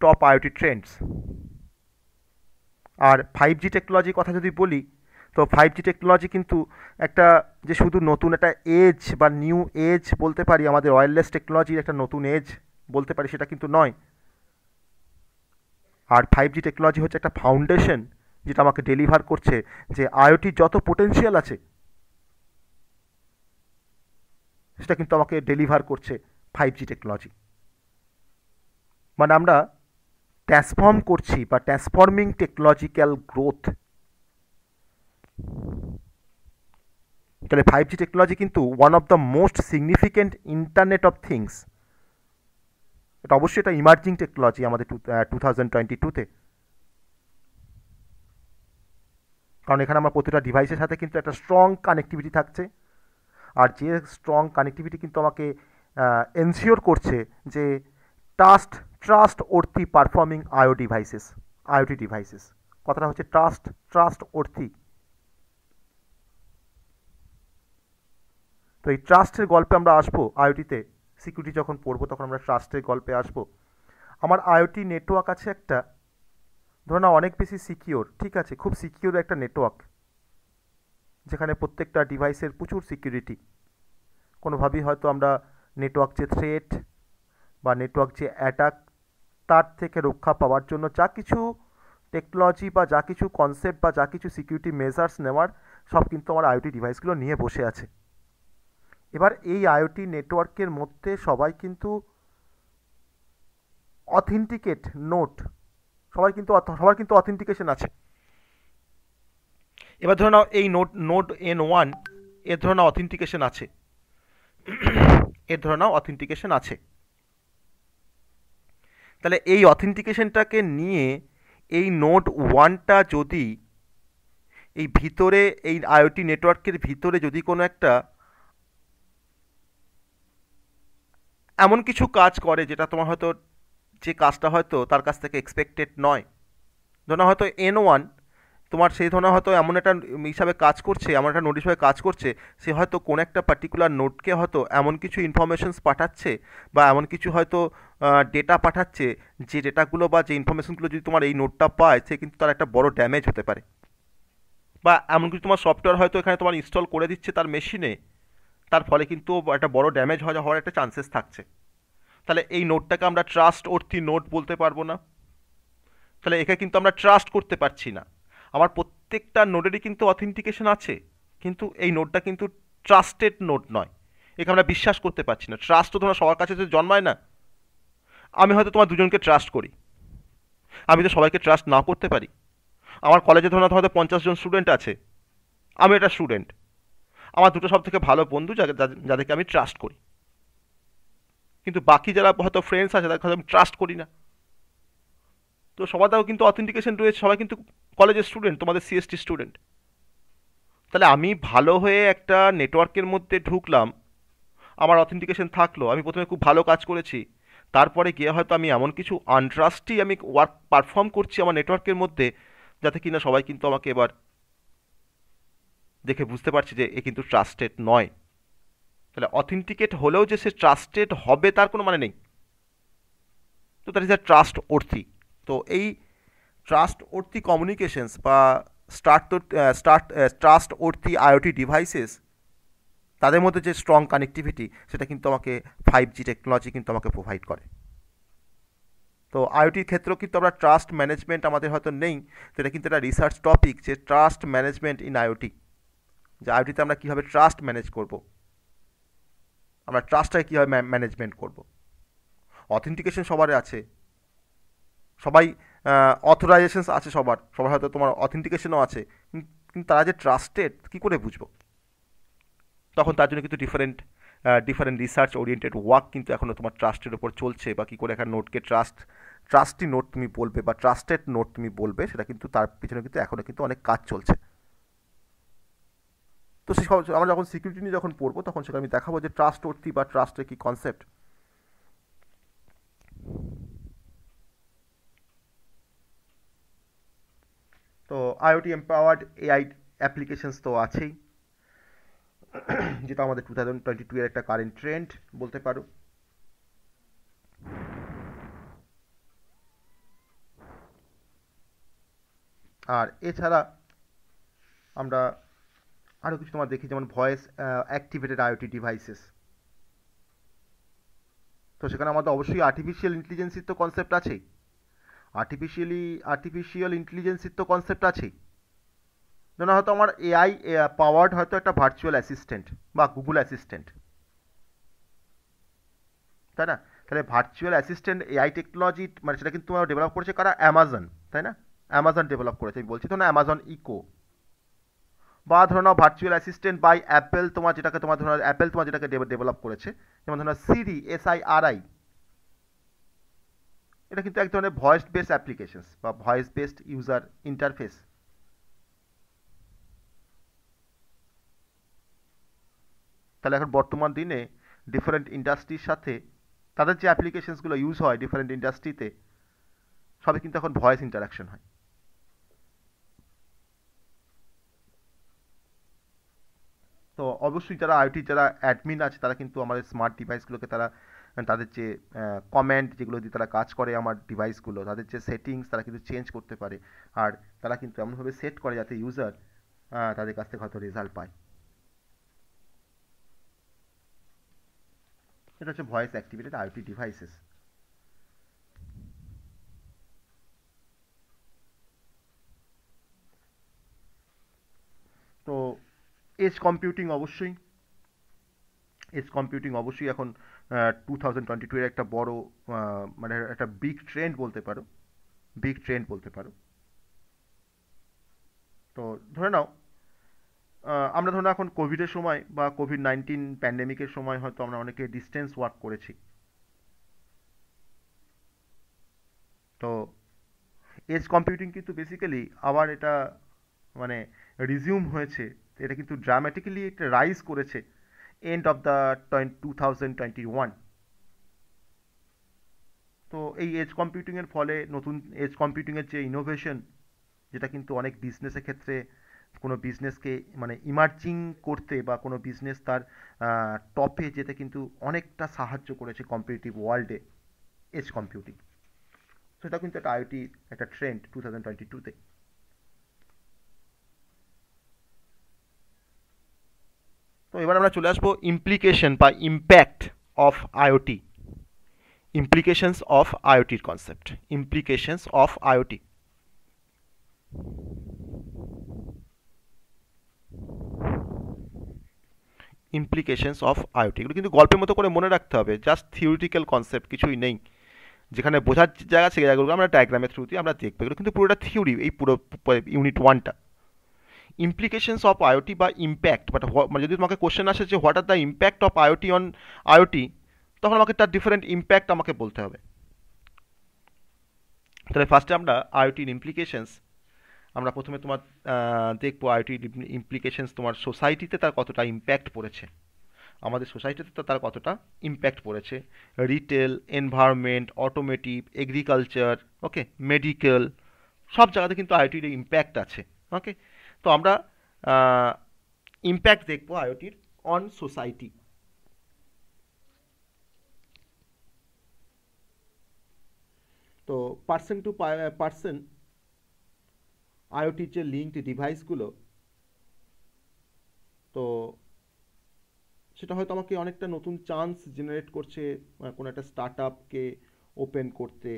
টপ আইওটি ট্রেন্ডস। আর 5G টেকনোলজির কথা যদি বলি, তো 5G টেকনোলজি কিন্তু একটা যে শুধু নতুন একটা এজ বা নিউ এজ বলতে পারি, আমাদের ওয়্যারলেস টেকনোলজির একটা নতুন এজ বলতে পারি, সেটা কিন্তু নয়। আর 5G টেকনোলজি হচ্ছে একটা ফাউন্ডেশন যেটা আমাকে ডেলিভার করছে যে আইওটির যত পোটেনশিয়াল আছে সেটা কিন্তু আমাকে ডেলিভার করছে 5G টেকনোলজি। মানে আমরা ট্রান্সফর্ম করছি বা ট্রান্সফর্মিং টেকনোলজিক্যাল গ্রোথ। তাহলে 5G টেকনোলজি কিন্তু one of the most significant internet of things. এটা অবশ্যই এটা ইমার্জিং টেকনোলজি আমাদের 2022-তে, কারণ এখানে আমার প্রতিটা ডিভাইসের সাথে কিন্তু একটা স্ট্রং কানেক্টিভিটি থাকছে। আর যে স্ট্রং কানেক্টিভিটি কিন্তু আমাকে এনশিওর করছে যে ট্রাস্ট ওর্থি পারফর্মিং আইওটি ডিভাইসেস। কথাটা হচ্ছে ট্রাস্ট ওর্থি। তো এই ট্রাস্টের গল্পে আমরা আসবো, আইওটিতে সিকিউরিটি যখন পড়বো তখন আমরা ট্রাস্টের গল্পে আসবো। আমার আইওটি নেটওয়ার্ক আছে একটা, ধরো না অনেক বেশি সিকিওর, ঠিক আছে, খুব সিকিওর একটা নেটওয়ার্ক, যেখানে প্রত্যেকটা ডিভাইসের প্রচুর সিকিউরিটি। কোনোভাবেই হয়তো আমরা নেটওয়ার্ক যে থ্রেট বা নেটওয়ার্ক যে অ্যাটাক, তার থেকে রক্ষা পাওয়ার জন্য যা কিছু টেকনোলজি বা যা কিছু কনসেপ্ট বা যা কিছু সিকিউরিটি মেজার্স নেওয়ার, সব কিন্তু আমার আইওটি ডিভাইসগুলো নিয়ে বসে আছে। এবার এই আইওটি নেটওয়ার্কের মধ্যে সবাই কিন্তু অথেন্টিকেট নোট, সবার কিন্তু অথেন্টিকেশন আছে। এবার ধরে নাও এই নোড N1 এর ধরে নাও অথেন্টিকেশন আছে, তাহলে এই অথেন্টিকেশনটাকে নিয়ে এই নোড 1টা যদি এই ভিতরে এই আইওটি নেটওয়ার্কের ভিতরে যদি কোনো একটা এমন কিছু কাজ করে যেটা তোমার হয়তো, যে কাজটা হয়তো তার কাছ থেকে এক্সপেক্টেড নয়, ধরো হয়তো N1 তোমার সেই ধরনের হয়তো এমন একটা হিসাবে কাজ করছে, এমন একটা নোট হিসাবে কাজ করছে, সে হয়তো কোন একটা পার্টিকুলার নোটকে হয়তো এমন কিছু ইনফরমেশনস পাঠাচ্ছে বা এমন কিছু হয়তো ডেটা পাঠাচ্ছে, যে ডেটাগুলো বা যে ইনফরমেশনগুলো যদি তোমার এই নোটটা পায়, সে কিন্তু তার একটা বড় ড্যামেজ হতে পারে। বা এমন কিছু তোমার সফটওয়্যার হয়তো এখানে তোমার ইনস্টল করে দিচ্ছে তার মেশিনে, তার ফলে কিন্তু একটা বড় ড্যামেজ হওয়ার একটা চান্সেস থাকছে। তাহলে এই নোটটাকে আমরা ট্রাস্ট ওর্থি নোট বলতে পারবো না, তাহলে একে কিন্তু আমরা ট্রাস্ট করতে পারছি না। আমার প্রত্যেকটা নোডেরই কিন্তু অথেন্টিকেশন আছে, কিন্তু এই নোটটা কিন্তু ট্রাস্টেড নোট নয়, একে আমরা বিশ্বাস করতে পারছি না। ট্রাস্ট তো তোমরা সবার কাছে তো জন্মায় না। আমি হয়তো তোমার দুজনকে ট্রাস্ট করি, আমি তো সবাইকে ট্রাস্ট না করতে পারি। আমার কলেজে ধরো হয়তো 50 জন স্টুডেন্ট আছে, আমি একটা স্টুডেন্ট, আমার দুটো সব থেকে ভালো বন্ধু যাদেরকে আমি ট্রাস্ট করি, কিন্তু বাকি যারা হয়তো ফ্রেন্ডস আছে তাদেরকে হয়তো আমি ট্রাস্ট করি না। তো সবারও কিন্তু অথেন্টিকেশন রয়েছে, সবাই কিন্তু কলেজের স্টুডেন্ট, তোমাদের সিএসটি স্টুডেন্ট। তাহলে আমি ভালো হয়ে একটা নেটওয়ার্কের মধ্যে ঢুকলাম, আমার অথেন্টিকেশন থাকলো, আমি প্রথমে খুব ভালো কাজ করেছি, তারপরে গিয়ে হয়তো আমি এমন কিছু আনট্রাস্টি আমি ওয়ার্ক পারফর্ম করছি আমার নেটওয়ার্কের মধ্যে, যাতে কিনা সবাই কিন্তু আমাকে এবার দেখে বুঝতে পারছে যে এ কিন্তু ট্রাস্টেড নয়। তাহলে অথেন্টিকেট হলেও যে সে ট্রাস্টেড হবে তার কোনো মানে নেই। তো that is a trust worthy. তো এই ট্রাস্ট অর্থি কমিউনিকেশনস বা ট্রাস্ট অর্থি আইওটি ডিভাইসেস, তাদের মধ্যে যে স্ট্রং কানেক্টিভিটি সেটা কিন্তু আমাকে 5G টেকনোলজি কিন্তু আমাকে প্রোভাইড করে। তো আইওটির ক্ষেত্রেও কিন্তু আমরা ট্রাস্ট ম্যানেজমেন্ট আমাদের হয়তো নেই, তো এটা কিন্তু একটা রিসার্চ টপিক যে ট্রাস্ট ম্যানেজমেন্ট ইন আইওটি, যে আইওটিতে আমরা কীভাবে ট্রাস্ট ম্যানেজ করব, আমরা ট্রাস্টটাকে কীভাবে ম্যানেজমেন্ট করব। অথেন্টিকেশন সবার আছে, সবাই অথরাইজেশনস আছে সবার, সবার হয়তো তোমার অথেন্টিকেশনও আছে, কিন্তু তারা যে ট্রাস্টেড কী করে বুঝবো? তখন তার জন্য কিন্তু ডিফারেন্ট রিসার্চ ওরিয়েন্টেড ওয়ার্ক কিন্তু এখনও তোমার ট্রাস্টের ওপর চলছে, বা কী করে একটা নোটকে ট্রাস্টি নোট তুমি বলবে বা ট্রাস্টেড নোট তুমি বলবে, সেটা কিন্তু তার পিছনে কিন্তু এখনও কিন্তু অনেক কাজ চলছে। তো সেই আমরা যখন সিকিউরিটি নিয়ে যখন পড়বো তখন সেটা আমি দেখাবো যে ট্রাস্ট অর্থি বা ট্রাস্টের কী কনসেপ্ট। তো আইওটি এম্পাওয়ার্ড এআই অ্যাপ্লিকেশনস তো আছেই, যেটা আমাদের 2022 এর একটা কারেন্ট ট্রেন্ড বলতে পারো। আর এছাড়া আমরা আরও কিছু তোমার দেখি, যেমন ভয়েস অ্যাক্টিভেটেড আইওটি ডিভাইসেস। তো সেখানে আমাদের অবশ্যই আর্টিফিশিয়াল ইন্টেলিজেন্সির তো কনসেপ্ট আছেই, আর্টিফিশিয়াল ইন্টেলিজেন্সির তো কনসেপ্ট আছেই। যেন হয়তো আমার এআই পাওয়ার্ড হয়তো একটা ভার্চুয়াল অ্যাসিস্ট্যান্ট বা গুগল অ্যাসিস্ট্যান্ট, তাই না? তাহলে ভার্চুয়াল অ্যাসিস্ট্যান্ট এআই টেকনোলজি মানে সেটা কিন্তু ডেভেলপ করেছে কারা? অ্যামাজন, তাই না? অ্যামাজন ডেভেলপ করেছে, আমি বলছি তো না, অ্যামাজন ইকো। বা ধরো now virtual assistant by Apple, Apple তোমার যেটাকে ডেভেলপ করেছে, যেমন ধরো সিরি, SIRI, এটা কিন্তু এক ধরনের ভয়েস বেসড অ্যাপ্লিকেশনস বা ভয়েস বেসড ইউজার ইন্টারফেস। তাহলে এখন বর্তমান দিনে ডিফারেন্ট ইন্ডাস্ট্রির সাথে তাদের যে অ্যাপ্লিকেশনসগুলো ইউজ হয় ডিফারেন্ট ইন্ডাস্ট্রিতে, সবই কিন্তু এখন ভয়েস ইন্টারাকশন হয়। তো অবশ্যই যারা আইওটি যারা অ্যাডমিন আছে তারা কিন্তু আমাদের স্মার্ট ডিভাইসগুলোকে তারা তাদের যে কমেন্ট যেগুলো দিয়ে তারা কাজ করে আমার ডিভাইসগুলো, তাদের যে সেটিংস তারা কিন্তু চেঞ্জ করতে পারে। আর তারা কিন্তু এমনভাবে সেট করে যাতে ইউজার তাদের কাছ থেকে হয়তো রেজাল্ট পায়। এটা হচ্ছে ভয়েস অ্যাক্টিভেটেড আইওটি ডিভাইসেস। তো এজ কম্পিউটিং অবশ্যই এখন 2022 এর একটা বড় মানে একটা বিগ ট্রেন্ড বলতে পারো। তো ধরে নাও আমরা ধরো এখন কোভিডের সময় বা কোভিড-19 প্যান্ডেমিকের সময় হয়তো আমরা অনেকে ডিস্টেন্স ওয়ার্ক করেছি। তো এজ কম্পিউটিং কিন্তু বেসিক্যালি আবার এটা মানে রিজিউম হয়েছে, এটা কিন্তু ড্রামাটিক্যালি একটা রাইজ করেছে এন্ড অফ দ্য 2021। তো এই এজ কম্পিউটিংয়ের ফলে নতুন এজ কম্পিউটিংয়ের যে ইনোভেশন, যেটা কিন্তু অনেক বিজনেসের ক্ষেত্রে কোনো বিজনেসকে মানে ইমার্জিং করতে বা কোনো বিজনেস তার টপে যেতে কিন্তু অনেকটা সাহায্য করেছে কম্পিটিটিভ ওয়ার্ল্ডে এজ কম্পিউটিং। সেটা কিন্তু একটা আইওটি একটা ট্রেন্ড 2022-তে। তো এবার আমরা চলে আসবো ইমপ্লিকেশন বা impact of IoT, implications of আইওটির concept, implications of IoT. Implications of IoT এগুলো কিন্তু গল্পের মতো করে মনে রাখতে হবে, জাস্ট থিওরিটিক্যাল কনসেপ্ট, কিছুই নেই। যেখানে বোঝার জায়গা সেই জায়গাগুলো আমরা ডায়াগ্রামের থ্রুতে আমরা দেখবো, এগুলো কিন্তু পুরোটা থিওরি, এই পুরো ইউনিট 1টা। ইমপ্লিকেশনস অফ আইওটি বা ইম্প্যাক্ট, বাট মানে যদি তোমাকে কোশ্চেন আসে যে what are the impact of IoT on IoT, তখন আমাকে তার ডিফারেন্ট ইম্প্যাক্ট আমাকে বলতে হবে। তাহলে ফার্স্টে আমরা আইওটির ইমপ্লিকেশনস আমরা প্রথমে তোমার দেখবো আইওটি ইমপ্লিকেশনস তোমার সোসাইটিতে তার কতটা ইম্প্যাক্ট পড়েছে, আমাদের সোসাইটিতে তার কতটা ইম্প্যাক্ট পড়েছে। রিটেল, এনভায়রনমেন্ট, অটোমেটিভ, এগ্রিকালচার, ওকে, মেডিকেল, সব জায়গাতে কিন্তু আইওটির ইম্প্যাক্ট আছে। ওকে, তো আমরা ইম্প্যাক্ট দেখবো আইওটির অন সোসাইটি। তো পার্সন টু পার্সন আইওটির যে লিঙ্কড ডিভাইসগুলো, তো সেটা হয়তো আমাকে অনেকটা নতুন চান্স জেনারেট করছে কোনো একটা স্টার্ট আপকে ওপেন করতে,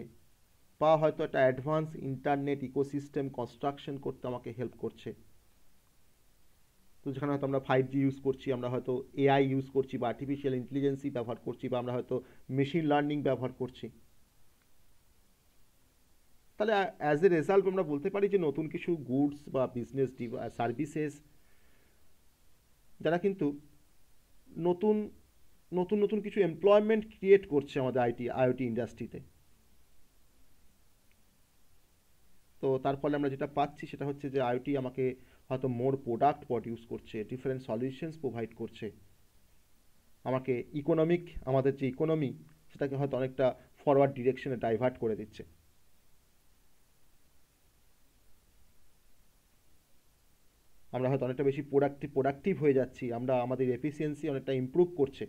বা হয়তো একটা অ্যাডভান্স ইন্টারনেট ইকোসিস্টেম কনস্ট্রাকশন করতে আমাকে হেল্প করছে। তো যেখানে হয়তো আমরা 5G ইউজ করছি, আমরা হয়তো এআই ইউজ করছি, বা আর্টিফিশিয়াল ইন্টেলিজেন্সই ব্যবহার করছি, বা আমরা হয়তো মেশিন লার্নিং ব্যবহার করছি। তাহলে অ্যাজ এ রেজাল্ট আমরা বলতে পারি যে নতুন কিছু গুডস বা বিজনেস সার্ভিসেস যারা কিন্তু নতুন নতুন নতুন কিছু এমপ্লয়মেন্ট ক্রিয়েট করছে আমাদের আইওটি ইন্ডাস্ট্রিতে। তো তার ফলে আমরা যেটা পাচ্ছি সেটা হচ্ছে যে আইওটি আমাকে হয়তো মোর প্রোডাক্ট প্রডিউস করছে, ডিফারেন্ট সলিউশনস প্রোভাইড করছে আমাকে। আমাদের যে ইকোনমি সেটাকে হয়তো অনেকটা ফরওয়ার্ড ডিরেকশনে ডাইভার্ট করে দিচ্ছে। আমরা হয়তো অনেকটা বেশি প্রোডাক্টিভ হয়ে যাচ্ছি, আমরা আমাদের এফিসিয়েন্সি অনেকটা ইমপ্রুভ করছে,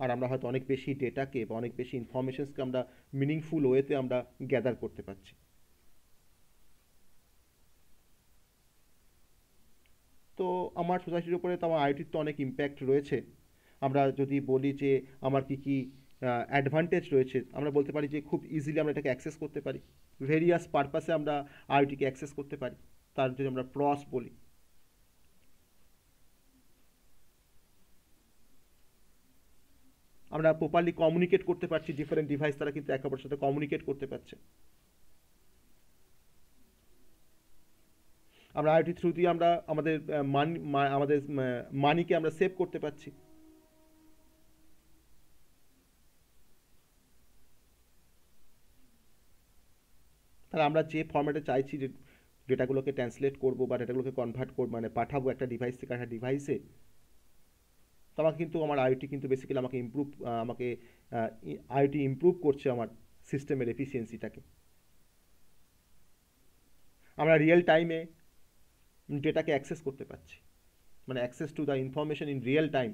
আর আমরা হয়তো অনেক বেশি ডেটাকে বা অনেক বেশি ইনফরমেশনসকে আমরা মিনিংফুল ওয়েতে আমরা গ্যাদার করতে পারছি। তো আমার সোসাইটির উপরে তো আমার আইওটির তো অনেক ইম্প্যাক্ট রয়েছে। আমরা যদি বলি যে আমার কি কি অ্যাডভান্টেজ রয়েছে, আমরা বলতে পারি যে খুব ইজিলি আমরা এটাকে অ্যাক্সেস করতে পারি, ভেরিয়াস পারপাসে আমরা আইওটিকে অ্যাক্সেস করতে পারি। তার যদি আমরা প্রস বলি, আমরা প্রপারলি কমিউনিকেট করতে পারছি, ডিফারেন্ট ডিভাইস তারা কিন্তু একে অপরের সাথে কমিউনিকেট করতে পারছে। আমরা আইওটি থ্রু দিয়ে আমরা আমাদের আমাদের মানিকে আমরা সেভ করতে পারছি। তাহলে আমরা যে ফরম্যাটে চাইছি যে ডেটাগুলোকে ট্রান্সলেট করবো বা ডেটাগুলোকে কনভার্ট করবো, মানে পাঠাবো একটা ডিভাইস থেকে একটা ডিভাইসে, তো আমাকে কিন্তু আমার আইওটি কিন্তু বেসিক্যালি আমাকে আইওটি ইমপ্রুভ করছে আমার সিস্টেমের এফিসিয়েন্সিটাকে। আমরা রিয়েল টাইমে ডেটাকে অ্যাক্সেস করতে পারছি, মানে access to the information in real time.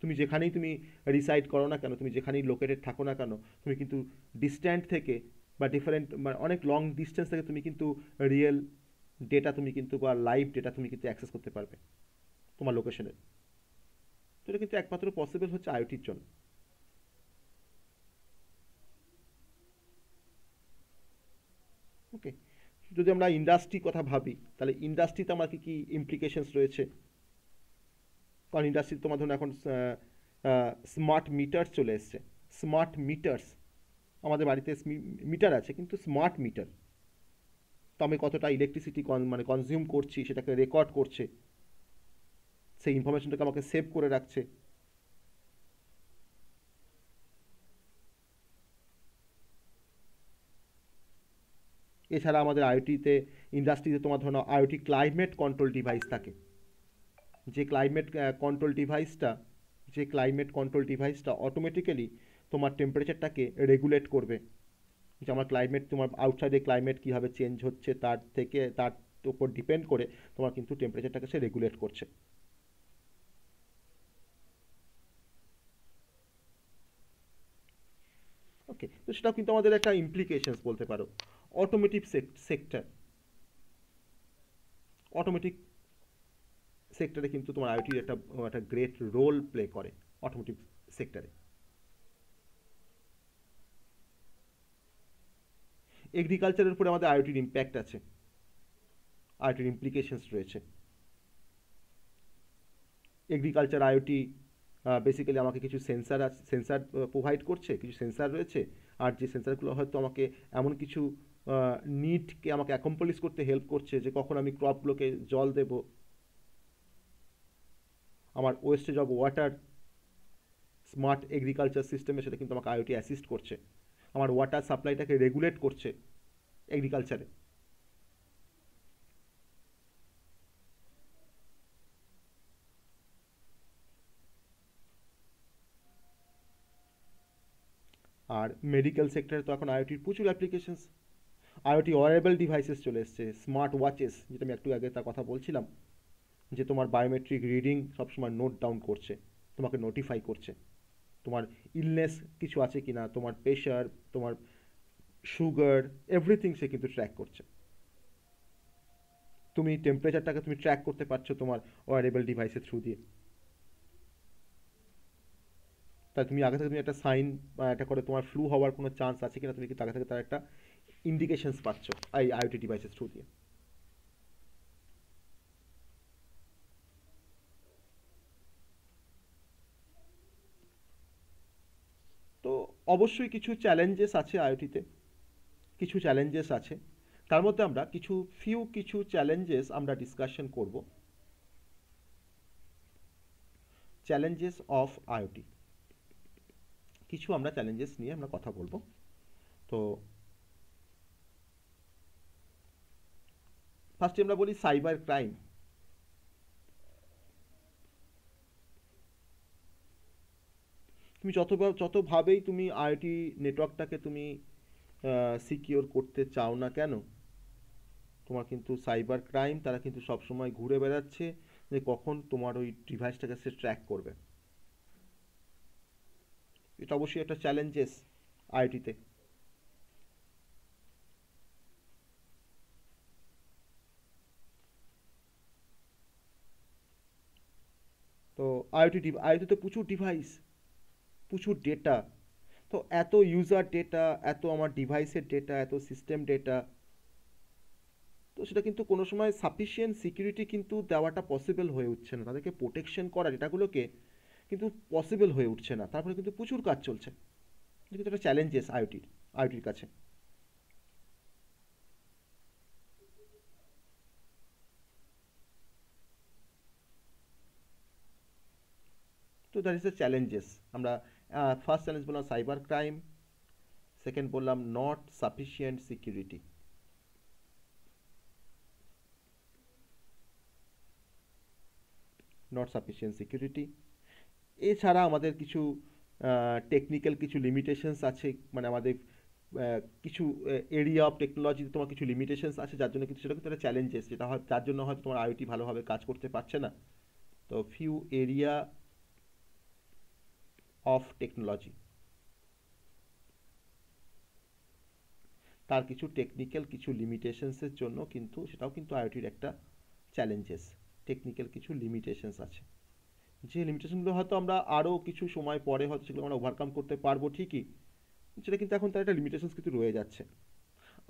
তুমি যেখানেই তুমি রিসাইড করো না কেন, তুমি যেখানেই লোকেটেড থাকো না কেন, তুমি কিন্তু ডিস্ট্যান্ট থেকে বা ডিফারেন্ট মানে অনেক লং ডিস্টেন্স থেকে তুমি কিন্তু রিয়েল ডেটা তুমি কিন্তু বা লাইভ ডেটা তুমি কিন্তু অ্যাক্সেস করতে পারবে তোমার লোকেশনের। তো এটা কিন্তু একমাত্র পসিবল হচ্ছে আইওটির জন্য। ওকে, যদি আমরা ইন্ডাস্ট্রির কথা ভাবি, তাহলে ইন্ডাস্ট্রিতে আমার কী কী ইমপ্লিকেশনস রয়েছে। কারণ ইন্ডাস্ট্রিতে তোমার ধরুন এখন স্মার্ট মিটার চলে এসছে। স্মার্ট মিটার্স, আমাদের বাড়িতে মিটার আছে কিন্তু স্মার্ট মিটার, তো আমি কতটা ইলেকট্রিসিটি মানে কনজিউম করছি সেটাকে রেকর্ড করছে, সেই ইনফরমেশনটাকে আমাকে সেভ করে রাখছে। এছাড়া আমাদের আইওটিতে ইন্ডাস্ট্রিতে তোমার ধরো আইওটি ক্লাইমেট কন্ট্রোল ডিভাইস থাকে, যে ক্লাইমেট কন্ট্রোল ডিভাইসটা যে ক্লাইমেট কন্ট্রোল ডিভাইসটা অটোমেটিক্যালি তোমার টেম্পারেচারটাকে রেগুলেট করবে। যে আমার ক্লাইমেট, তোমার আউটসাইডে ক্লাইমেট কীভাবে চেঞ্জ হচ্ছে তার উপর ডিপেন্ড করে তোমার কিন্তু টেম্পারেচারটাকে সে রেগুলেট করছে। ওকে, তো সেটাও কিন্তু আমাদের একটা ইমপ্লিকেশনস বলতে পারো। অটোমেটিভ সেক্টর, অটোমেটিক সেক্টরে কিন্তু তোমার আইওটির একটা একটা গ্রেট রোল প্লে করে অটোমেটিভ সেক্টরে। এগ্রিকালচারের উপরে আমাদের আইওটির ইম্প্যাক্ট আছে, আইওটির ইমপ্লিকেশনস রয়েছে। এগ্রিকালচার আইওটি বেসিক্যালি আমাকে কিছু সেন্সার প্রোভাইড করছে, কিছু সেন্সার রয়েছে, আর যে সেন্সারগুলো হয়তো আমাকে এমন কিছু নিডকে আমাকে অ্যাকমপ্লিশ করতে হেল্প করছে, যে কখন আমি ক্রপগুলোকে জল দেব, আমার wastage of water smart agriculture সিস্টেমে সেটা কিন্তু আমাকে আইওটি অ্যাসিস্ট করছে, আমার ওয়াটার সাপ্লাইটাকে রেগুলেট করছে এগ্রিকালচারে। আর মেডিকেল সেক্টরে তো এখন আইওটির প্রচুর অ্যাপ্লিকেশনস। আইওটি ওয়ারেবল ডিভাইসেস চলে এসছে, স্মার্ট ওয়াচেস, যেটা আমি একটু আগে তার কথা বলছিলাম, যে তোমার বায়োমেট্রিক রিডিং সবসময় নোট ডাউন করছে, তোমাকে নোটিফাই করছে। তোমার ইলনেস কিছু আছে কি না, তোমার প্রেশার, তোমার সুগার, এভরিথিং সে কিন্তু ট্র্যাক করছে। তুমি টেম্পারেচারটাকে তুমি ট্র্যাক করতে পারছো তোমার ওয়ারেবল ডিভাইসের থ্রু দিয়ে। তাই তুমি আগে থেকে তুমি একটা সাইন একটা করে তোমার ফ্লু হওয়ার কোনো চান্স আছে কিনা তুমি কিন্তু আগে থেকে তার একটা ইন্ডিকেশনস পাচ্ছ এই আইওটি ডিভাইসের থ্রু দিয়ে। তো অবশ্যই কিছু চ্যালেঞ্জেস আছে আইওটিতে, কিছু চ্যালেঞ্জেস আছে। তার মধ্যে আমরা কিছু চ্যালেঞ্জেস আমরা ডিসকাশন করব। চ্যালেঞ্জেস অফ আইওটি, কিছু আমরা চ্যালেঞ্জেস নিয়ে আমরা কথা বলবো। তো ফার্স্টে আমরা বলি সাইবার ক্রাইম। তুমি যতভাবেই তুমি আইওটি নেটওয়ার্কটাকে তুমি সিকিওর করতে চাও না কেন, তোমার কিন্তু সাইবার ক্রাইম তারা কিন্তু সবসময় ঘুরে বেড়াচ্ছে যে কখন তোমার ওই ডিভাইসটাকে সে ট্র্যাক করবে। এটা অবশ্যই একটা চ্যালেঞ্জেস আইওটিতে। তো আইওটিতে প্রচুর ডিভাইস, প্রচুর ডেটা। তো এত ইউজার ডেটা, এত আমার ডিভাইসের ডেটা, এত সিস্টেম ডেটা, তো সেটা কিন্তু কোনো সময় সাফিসিয়েন্ট সিকিউরিটি কিন্তু দেওয়াটা পসিবল হয়ে উঠছে না, তাদেরকে প্রোটেকশন করা ডেটাগুলোকে কিন্তু পসিবল হয়ে উঠছে না। তারপরে কিন্তু প্রচুর কাজ চলছে, এটা কিন্তু একটা চ্যালেঞ্জেস আইওটির কাছে। তো দ্যাট ইজ দ্য চ্যালেঞ্জেস। আমরা ফার্স্ট চ্যালেঞ্জ বললাম সাইবার ক্রাইম, সেকেন্ড বললাম not sufficient security. Not sufficient security. এছাড়া আমাদের কিছু টেকনিক্যাল কিছু লিমিটেশনস আছে, মানে আমাদের কিছু এরিয়া অফ টেকনোলজিতে তোমার কিছু লিমিটেশনস আছে, যার জন্য কিন্তু সেটা কিন্তু একটা চ্যালেঞ্জেস, যেটা হয় যার জন্য হয়তো তোমার আইওটি ভালোভাবে কাজ করতে পারছে না। তো ফিউ এরিয়া অফ টেকনোলজি, তার কিছু টেকনিক্যাল কিছু লিমিটেশনসের জন্য কিন্তু সেটাও কিন্তু আইওটির একটা চ্যালেঞ্জেস। টেকনিক্যাল কিছু লিমিটেশনস আছে, যে লিমিটেশনগুলো হয়তো আমরা আরও কিছু সময় পরে হয়তো সেগুলো আমরা ওভারকাম করতে পারবো ঠিকই, সেটা কিন্তু এখন তার একটা লিমিটেশনস কিন্তু রয়ে যাচ্ছে।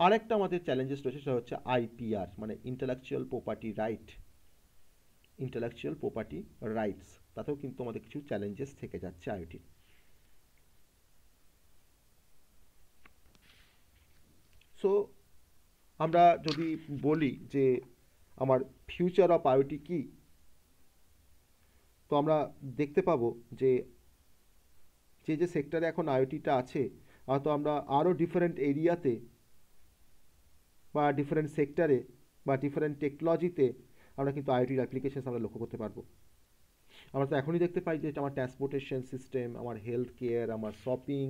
আরেকটা আমাদের চ্যালেঞ্জেস রয়েছে, সেটা হচ্ছে আইপিআর, মানে intellectual property right, intellectual property rights, তাতেও কিন্তু আমাদের কিছু চ্যালেঞ্জেস থেকে যাচ্ছে আইওটির। সো আমরা যদি বলি যে আমার ফিউচার অফ আইওটি কি, তো আমরা দেখতে পাবো যে যে যে সেক্টরে এখন আইওটিটা আছে, হয়তো আমরা আরও ডিফারেন্ট এরিয়াতে বা ডিফারেন্ট সেক্টরে বা ডিফারেন্ট টেকনোলজিতে আমরা কিন্তু আইওটির অ্যাপ্লিকেশন আমরা লক্ষ্য করতে পারবো। আমরা তো এখনই দেখতে পাই যে আমার ট্রান্সপোর্টেশন সিস্টেম, আমার হেলথ কেয়ার, আমার শপিং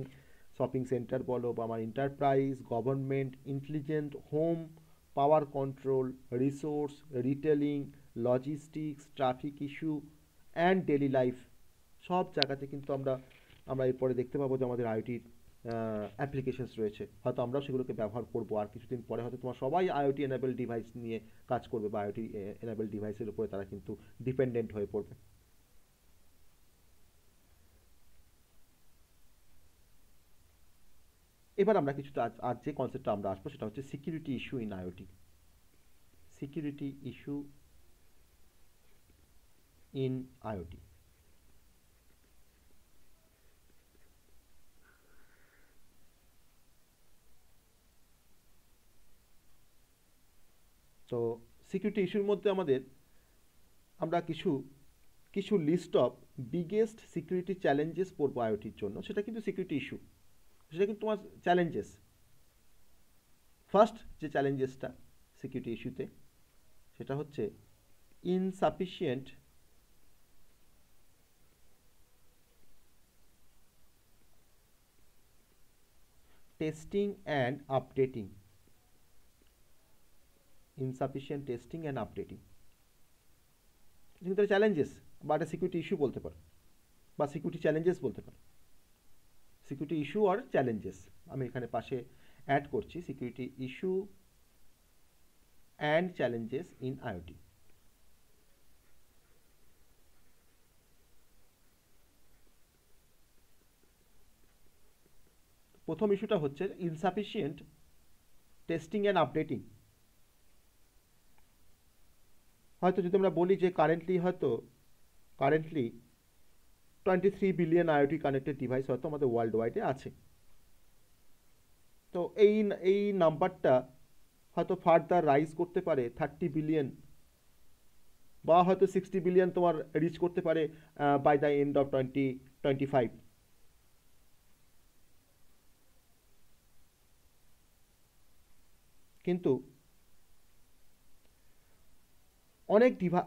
শপিং সেন্টার বলো, বা আমার enterprise, government, intelligent home, power control, resource, retailing, logistics, traffic issue and daily life, সব জায়গাতে কিন্তু আমরা আমরা এরপরে দেখতে পাবো যে আমাদের আইওটির অ্যাপ্লিকেশনস রয়েছে। হয়তো আমরাও সেগুলোকে ব্যবহার করবো, আর কিছুদিন পরে হয়তো তোমার সবাই আইওটি এনাবেল ডিভাইস নিয়ে কাজ করবে, বা আইওটি এনাবেল ডিভাইসের উপরে তারা কিন্তু ডিপেন্ডেন্ট হয়ে পড়বে। এবার আমরা কিছুটা আজ যে কনসেপ্টটা আমরা আসবো সেটা হচ্ছে security issue in IoT. Security issue in IoT. তো সিকিউরিটি ইস্যুর মধ্যে আমরা কিছু কিছু list of biggest security challenges পড়বো আইওটির জন্য, সেটা কিন্তু সিকিউরিটি ইস্যু, সেটা কিন্তু তোমার চ্যালেঞ্জেস। ফার্স্ট যে চ্যালেঞ্জেসটা সিকিউরিটি ইস্যুতে, সেটা হচ্ছে insufficient testing and updating. Insufficient testing and updating কিন্তু চ্যালেঞ্জেস বা একটা সিকিউরিটি ইস্যু বলতে পারো, বা সিকিউরিটি চ্যালেঞ্জেস বলতে পারো। সিকিউরিটি ইস্যু আর চ্যালেঞ্জেস আমি এখানে পাশে অ্যাড করছি, security issue and challenges in IoT. প্রথম ইস্যুটা হচ্ছে ইনসাফিসিয়েন্ট টেস্টিং অ্যান্ড আপডেটিং। হয়তো যদি আমরা বলি যে currently 23 billion IoT connected device হয়তো আমাদের ওয়ার্ল্ড ওয়াইডে আছে। তো এই নাম্বারটা হয়তো ফার্দার রাইজ করতে পারে 30 বিলিয়ন, বা হয়তো 60 বিলিয়ন তোমার রিচ করতে পারে বাই দ্য এন্ড অফ 2025। কিন্তু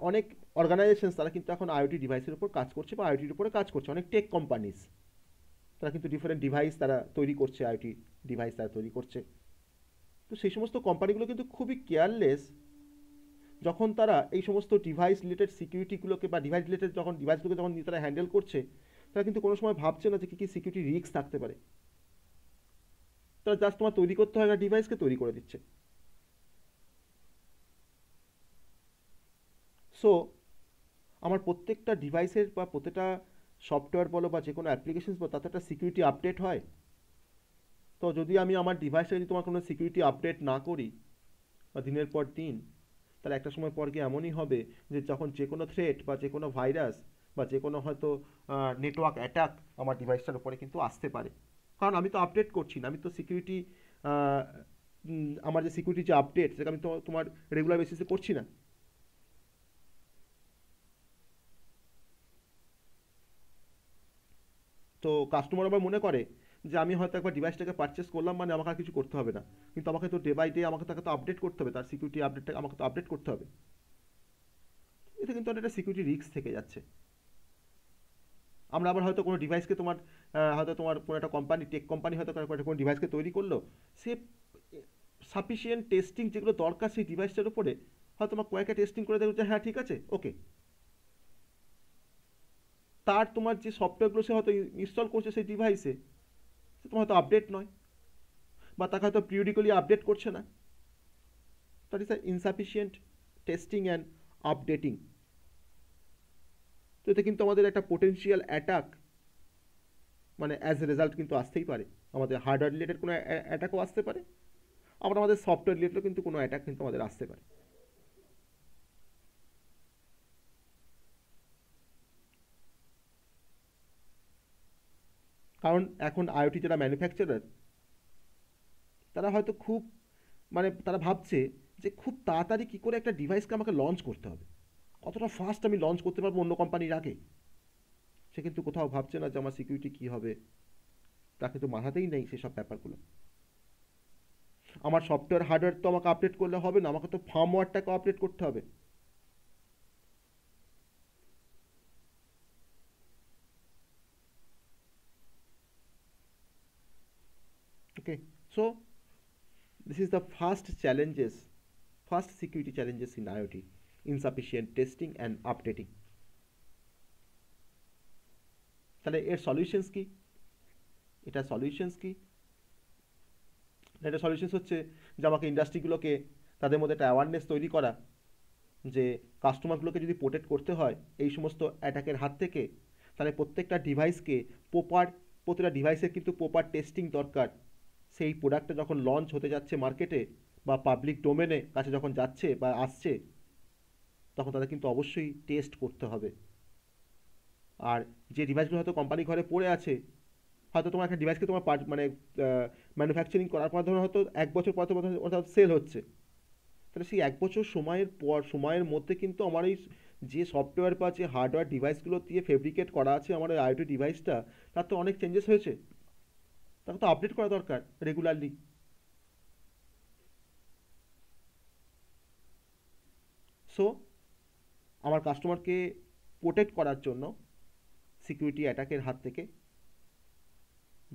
অনেক অর্গানাইজেশন তারা কিন্তু এখন আইওটি ডিভাইসের উপর কাজ করছে বা আইওটির উপরে কাজ করছে। অনেক টেক কোম্পানিজ তারা কিন্তু ডিফারেন্ট ডিভাইস তারা তৈরি করছে, আইওটি ডিভাইস তারা তৈরি করছে। তো সেই সমস্ত কোম্পানিগুলো কিন্তু খুবই কেয়ারলেস যখন তারা এই সমস্ত ডিভাইস রিলেটেড সিকিউরিটিগুলোকে বা ডিভাইস রিলেটেড ডিভাইসগুলোকে যখন তারা হ্যান্ডেল করছে, তারা কিন্তু কোনো সময় ভাবছে না যে কী কী সিকিউরিটি রিস্ক থাকতে পারে। তারা জাস্ট তোমার তৈরি করতে হয় না, ডিভাইসকে তৈরি করে দিচ্ছে। সো আমার প্রত্যেকটা ডিভাইসের বা প্রত্যেকটা সফটওয়্যার বলো বা যে কোনো অ্যাপ্লিকেশনস বলো, তাতে একটা সিকিউরিটি আপডেট হয়। তো যদি আমি আমার ডিভাইসে যদি তোমার কোনো সিকিউরিটি আপডেট না করি বা দিনের পর দিন, তাহলে একটা সময় পর গিয়ে এমনই হবে যে যখন যে কোনো থ্রেট বা যে কোনো ভাইরাস বা যে কোনো হয়তো নেটওয়ার্ক অ্যাটাক আমার ডিভাইসটার উপরে কিন্তু আসতে পারে। কারণ আমি তো আপডেট করছি না, আমি তো সিকিউরিটি আমার যে সিকিউরিটি যে আপডেট সেটা আমি তো তোমার রেগুলার বেসিসে করছি না। তো কাস্টমার আবার মনে করে যে আমি হয়তো একবার ডিভাইসটাকে পারচেস করলাম মানে আমাকে আর কিছু করতে হবে না, কিন্তু আমাকে তো ডে বাই ডে আমাকে তাকে তো আপডেট করতে হবে, তার সিকিউরিটি আপডেটটাকে আমাকে তো আপডেট করতে হবে। এতে কিন্তু অনেকটা সিকিউরিটি রিস্ক থেকে যাচ্ছে। আমরা আবার হয়তো কোনো ডিভাইসকে হয়তো তোমার কোনো একটা কোম্পানি টেক কোম্পানি হয়তো কোনো ডিভাইসকে তৈরি করলো, সে সাফিসিয়েন্ট টেস্টিং যেগুলো দরকার সেই ডিভাইসটার উপরে হয়তো তোমার কয়েকটা টেস্টিং করে দেখো যে হ্যাঁ ঠিক আছে ওকে, তার তোমার যে সফটওয়্যারগুলো সে হয়তো ইনস্টল করছে সেই ডিভাইসে সে তোমার হয়তো আপডেট নয়, বা তাকে হয়তো পিরিয়ডিক্যালি আপডেট করছে না। That is insufficient testing and updating. তো এতে কিন্তু আমাদের একটা পোটেন্সিয়াল অ্যাটাক মানে অ্যাজ এ রেজাল্ট কিন্তু আসতেই পারে। আমাদের হার্ডওয়্যার রিলেটেড কোনো অ্যাটাকও আসতে পারে, আবার আমাদের সফটওয়্যার রিলেটেডও কিন্তু কোনো অ্যাটাক কিন্তু আমাদের আসতে পারে। কারণ এখন আইওটি যারা ম্যানুফ্যাকচারার তারা হয়তো খুব তারা ভাবছে যে খুব তাড়াতাড়ি কী করে একটা ডিভাইসকে আমাকে লঞ্চ করতে হবে, কতটা ফাস্ট আমি লঞ্চ করতে পারবো অন্য কোম্পানির আগে। সে কিন্তু কোথাও ভাবছে না যে আমার সিকিউরিটি কী হবে, তা কিন্তু মাথাতেই নেই সেসব ব্যাপারগুলো। আমার সফটওয়্যার হার্ডওয়্যার তো আমাকে আপডেট করলে হবে না, আমাকে তো ফার্মওয়্যারটাকে আপডেট করতে হবে। ওকে, so this is the first security challenges in IoT: insufficient testing and updating. তাহলে এর সলিউশনস কি? এটা সলিউশনস কি? এটা সলিউশনস হচ্ছে যে আমাকে ইন্ডাস্ট্রিগুলোকে তাদের মধ্যে একটা অ্যাওয়ারনেস তৈরি করা যে কাস্টমারগুলোকে যদি প্রোটেক্ট করতে হয় এই সমস্ত অ্যাটাকের হাত থেকে, তাহলে প্রতিটা ডিভাইসের কিন্তু প্রপার টেস্টিং দরকার। সেই প্রোডাক্টটা যখন লঞ্চ হতে যাচ্ছে মার্কেটে বা পাবলিক ডোমেনে কাছে যখন যাচ্ছে বা আসছে, তখন তাদের কিন্তু অবশ্যই টেস্ট করতে হবে। আর যে ডিভাইসগুলো হয়তো কোম্পানি ঘরে পড়ে আছে, হয়তো তোমার একটা ডিভাইসকে তোমার ম্যানুফ্যাকচারিং করার পর ধরো হয়তো 1 বছর পর ওটা সেল হচ্ছে, তাহলে সেই 1 বছর সময়ের মধ্যে কিন্তু আমার এই যে সফটওয়্যার বা যে হার্ডওয়্যার ডিভাইসগুলো দিয়ে ফেব্রিকেট করা আছে আমার ওই আইওটি ডিভাইসটা, তার তো অনেক চেঞ্জেস হয়েছে, তাকে তো আপডেট করা দরকার রেগুলারলি। সো আমার কাস্টমারকে প্রোটেক্ট করার জন্য সিকিউরিটি অ্যাটাকের হাত থেকে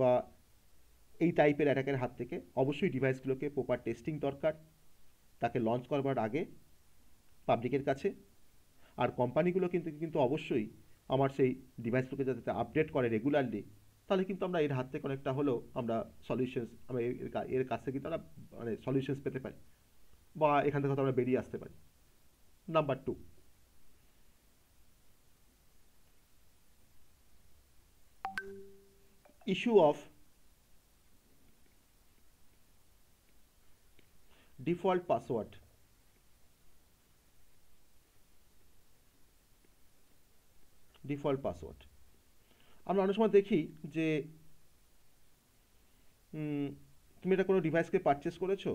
বা এই টাইপের অ্যাটাকের হাত থেকে অবশ্যই ডিভাইসগুলোকে প্রপার টেস্টিং দরকার তাকে লঞ্চ করবার আগে পাবলিকের কাছে। আর কোম্পানিগুলো কিন্তু অবশ্যই আমার সেই ডিভাইসগুলোকে যাতে আপডেট করে রেগুলারলি, তাহলে কিন্তু আমরা এর হাত থেকে অনেকটা হলেও আমরা সলিউশনস আমরা এর কাছ থেকে কিন্তু আমরা মানে সলিউশনস পেতে পারি, বা এখান থেকে হয়তো আমরা বেরিয়ে আসতে পারি। Number two, issue of default password. Default password আমরা অনেক সময় দেখি যে তুমি এটা কোনো ডিভাইসকে পারচেস করেছো,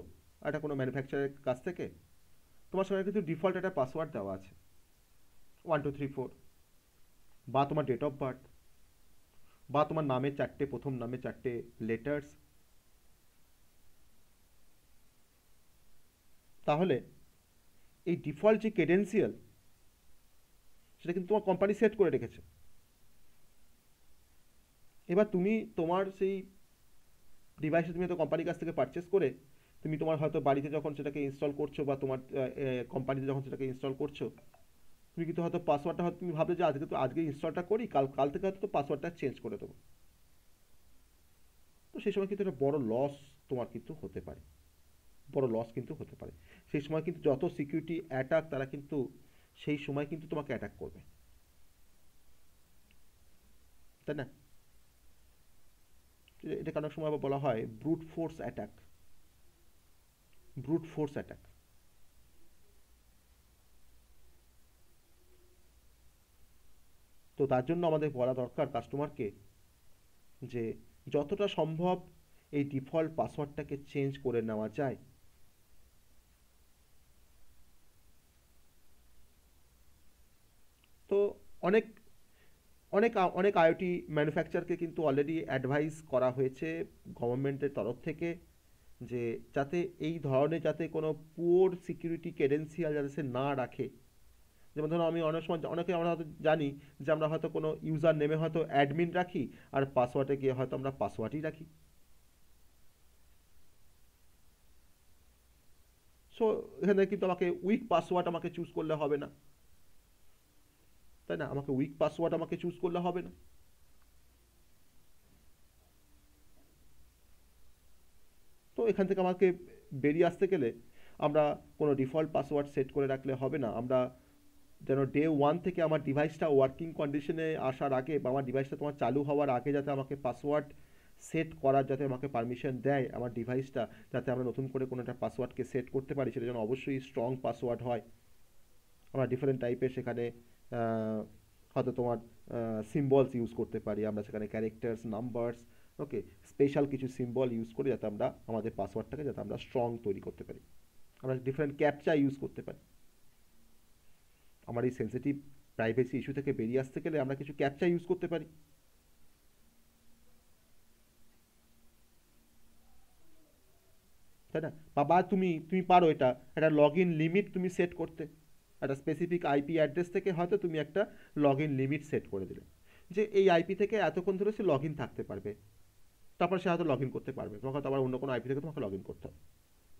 এটা কোনো ম্যানুফ্যাকচারের কাছ থেকে, তোমার সঙ্গে কিন্তু ডিফল্ট একটা পাসওয়ার্ড দেওয়া আছে, 1234, বা তোমার ডেট অফ বার্থ, বা তোমার নামে চারটে, প্রথম নামে চারটে লেটার্স। তাহলে এই ডিফল্ট যে ক্রেডেন্সিয়াল, সেটা কিন্তু তোমার কোম্পানি সেট করে রেখেছে। এবার তুমি তোমার সেই ডিভাইসে তুমি তো কোম্পানির কাছ থেকে পারচেস করে তুমি তোমার হয়তো বাড়িতে যখন সেটাকে ইনস্টল করছো, বা তোমার কোম্পানিতে যখন সেটাকে ইনস্টল করছো, তুমি কিন্তু হয়তো পাসওয়ার্ডটা হয়তো তুমি ভাবলে যে আজকে তো আজকে ইনস্টলটা করি, কাল কাল থেকে হয়তো তো পাসওয়ার্ডটা চেঞ্জ করে দেবো। তো সেই সময় কিন্তু একটা বড় লস তোমার কিন্তু হতে পারে, বড় লস কিন্তু হতে পারে। সেই সময় কিন্তু যত সিকিউরিটি অ্যাটাক তারা কিন্তু সেই সময় কিন্তু তোমাকে অ্যাটাক করবে, তাই না? এটা অনেক সময় আবার বলা হয় brute force attack. Brute force attack. তো তার জন্য আমাদের বলা দরকার কাস্টমারকে যে যতটা সম্ভব এই ডিফল্ট পাসওয়ার্ডটাকে চেঞ্জ করে নেওয়া যায়। তো অনেক অনেক অনেক আইওটি ম্যানুফ্যাকচারকে কিন্তু অলরেডি অ্যাডভাইস করা হয়েছে গভর্নমেন্টের তরফ থেকে, যে যাতে এই ধরনের যাতে কোনো পুওর সিকিউরিটি ক্রেডেন্সিয়াল যাতে সে না রাখে। যেমন ধরো আমি অনেক সময় অনেকে আমরা হয়তো জানি যে আমরা হয়তো কোনো ইউজার নেমে হয়তো অ্যাডমিন রাখি, আর পাসওয়ার্ডে গিয়ে হয়তো আমরা পাসওয়ার্ডই রাখি। সো এখানে কিন্তু আমাকে উইক পাসওয়ার্ড আমাকে চুজ করলে হবে না, তাই না? আমাকে উইক পাসওয়ার্ড আমাকে চুজ করলে হবে না। তো এখান থেকে আমাকে বেরিয়ে আসতে গেলে আমরা কোনো ডিফল্ট পাসওয়ার্ড সেট করে রাখলে হবে না। আমরা যেন ডে ওয়ান থেকে আমার ডিভাইসটা ওয়ার্কিং কন্ডিশনে আসার আগে, বা আমার ডিভাইসটা তোমার চালু হওয়ার আগে যাতে আমাকে পাসওয়ার্ড সেট করার যাতে আমাকে পারমিশন দেয় আমার ডিভাইসটা, যাতে আমরা নতুন করে কোনো একটা পাসওয়ার্ডকে সেট করতে পারি, সেটা যেন অবশ্যই স্ট্রং পাসওয়ার্ড হয়। আমরা ডিফারেন্ট টাইপের সেখানে হয়তো তোমার সিম্বলস ইউজ করতে পারি, আমরা সেখানে ক্যারেক্টার্স, নাম্বারস, ওকে, স্পেশাল কিছু সিম্বল ইউজ করে যাতে আমরা আমাদের পাসওয়ার্ডটাকে যাতে আমরা স্ট্রং তৈরি করতে পারি। আমরা ডিফারেন্ট ক্যাপচা ইউজ করতে পারি। আমার এই সেন্সিটিভ প্রাইভেসি ইস্যু থেকে বেরিয়ে আসতে গেলে আমরা কিছু ক্যাপচা ইউজ করতে পারি, তাই না? বা তুমি তুমি পারো এটা একটা লগ ইন লিমিট তুমি সেট করতে, একটা স্পেসিফিক আইপি অ্যাড্রেস থেকে হয়তো তুমি একটা লগ ইন লিমিট সেট করে দিলে, যে এই আইপি থেকে এতক্ষণ ধরে সে লগ ইন থাকতে পারবে, তারপর সে হয়তো লগ ইন করতে পারবে, তোমাকে হয়তো আবার অন্য কোনো আইপি থেকে তোমাকে লগ ইন করতে হবে।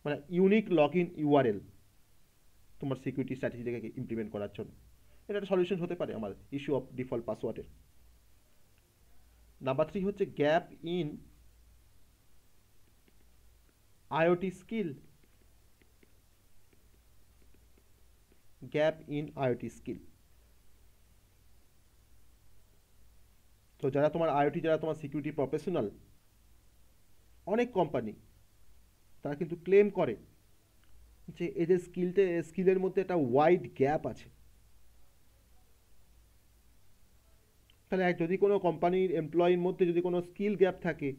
মানে ইউনিক লগ ইন ইউআরএল তোমার সিকিউরিটি স্ট্র্যাটেজিটাকে ইমপ্লিমেন্ট করার জন্য এটা একটা সলিউশন হতে পারে আমার ইস্যু অফ ডিফল্ট পাসওয়ার্ডের। নাম্বার থ্রি হচ্ছে gap in IoT skill. Gap in IoT skill. তো যারা তোমার আইওটি, যারা তোমার সিকিউরিটি প্রফেশনাল, অনেক কোম্পানি তারা কিন্তু ক্লেম করে যে এদের স্কিলের মধ্যে একটা ওয়াইড গ্যাপ আছে। তাহলে যদি কোনো কোম্পানির এমপ্লয়ির মধ্যে যদি কোনো স্কিল গ্যাপ থাকে,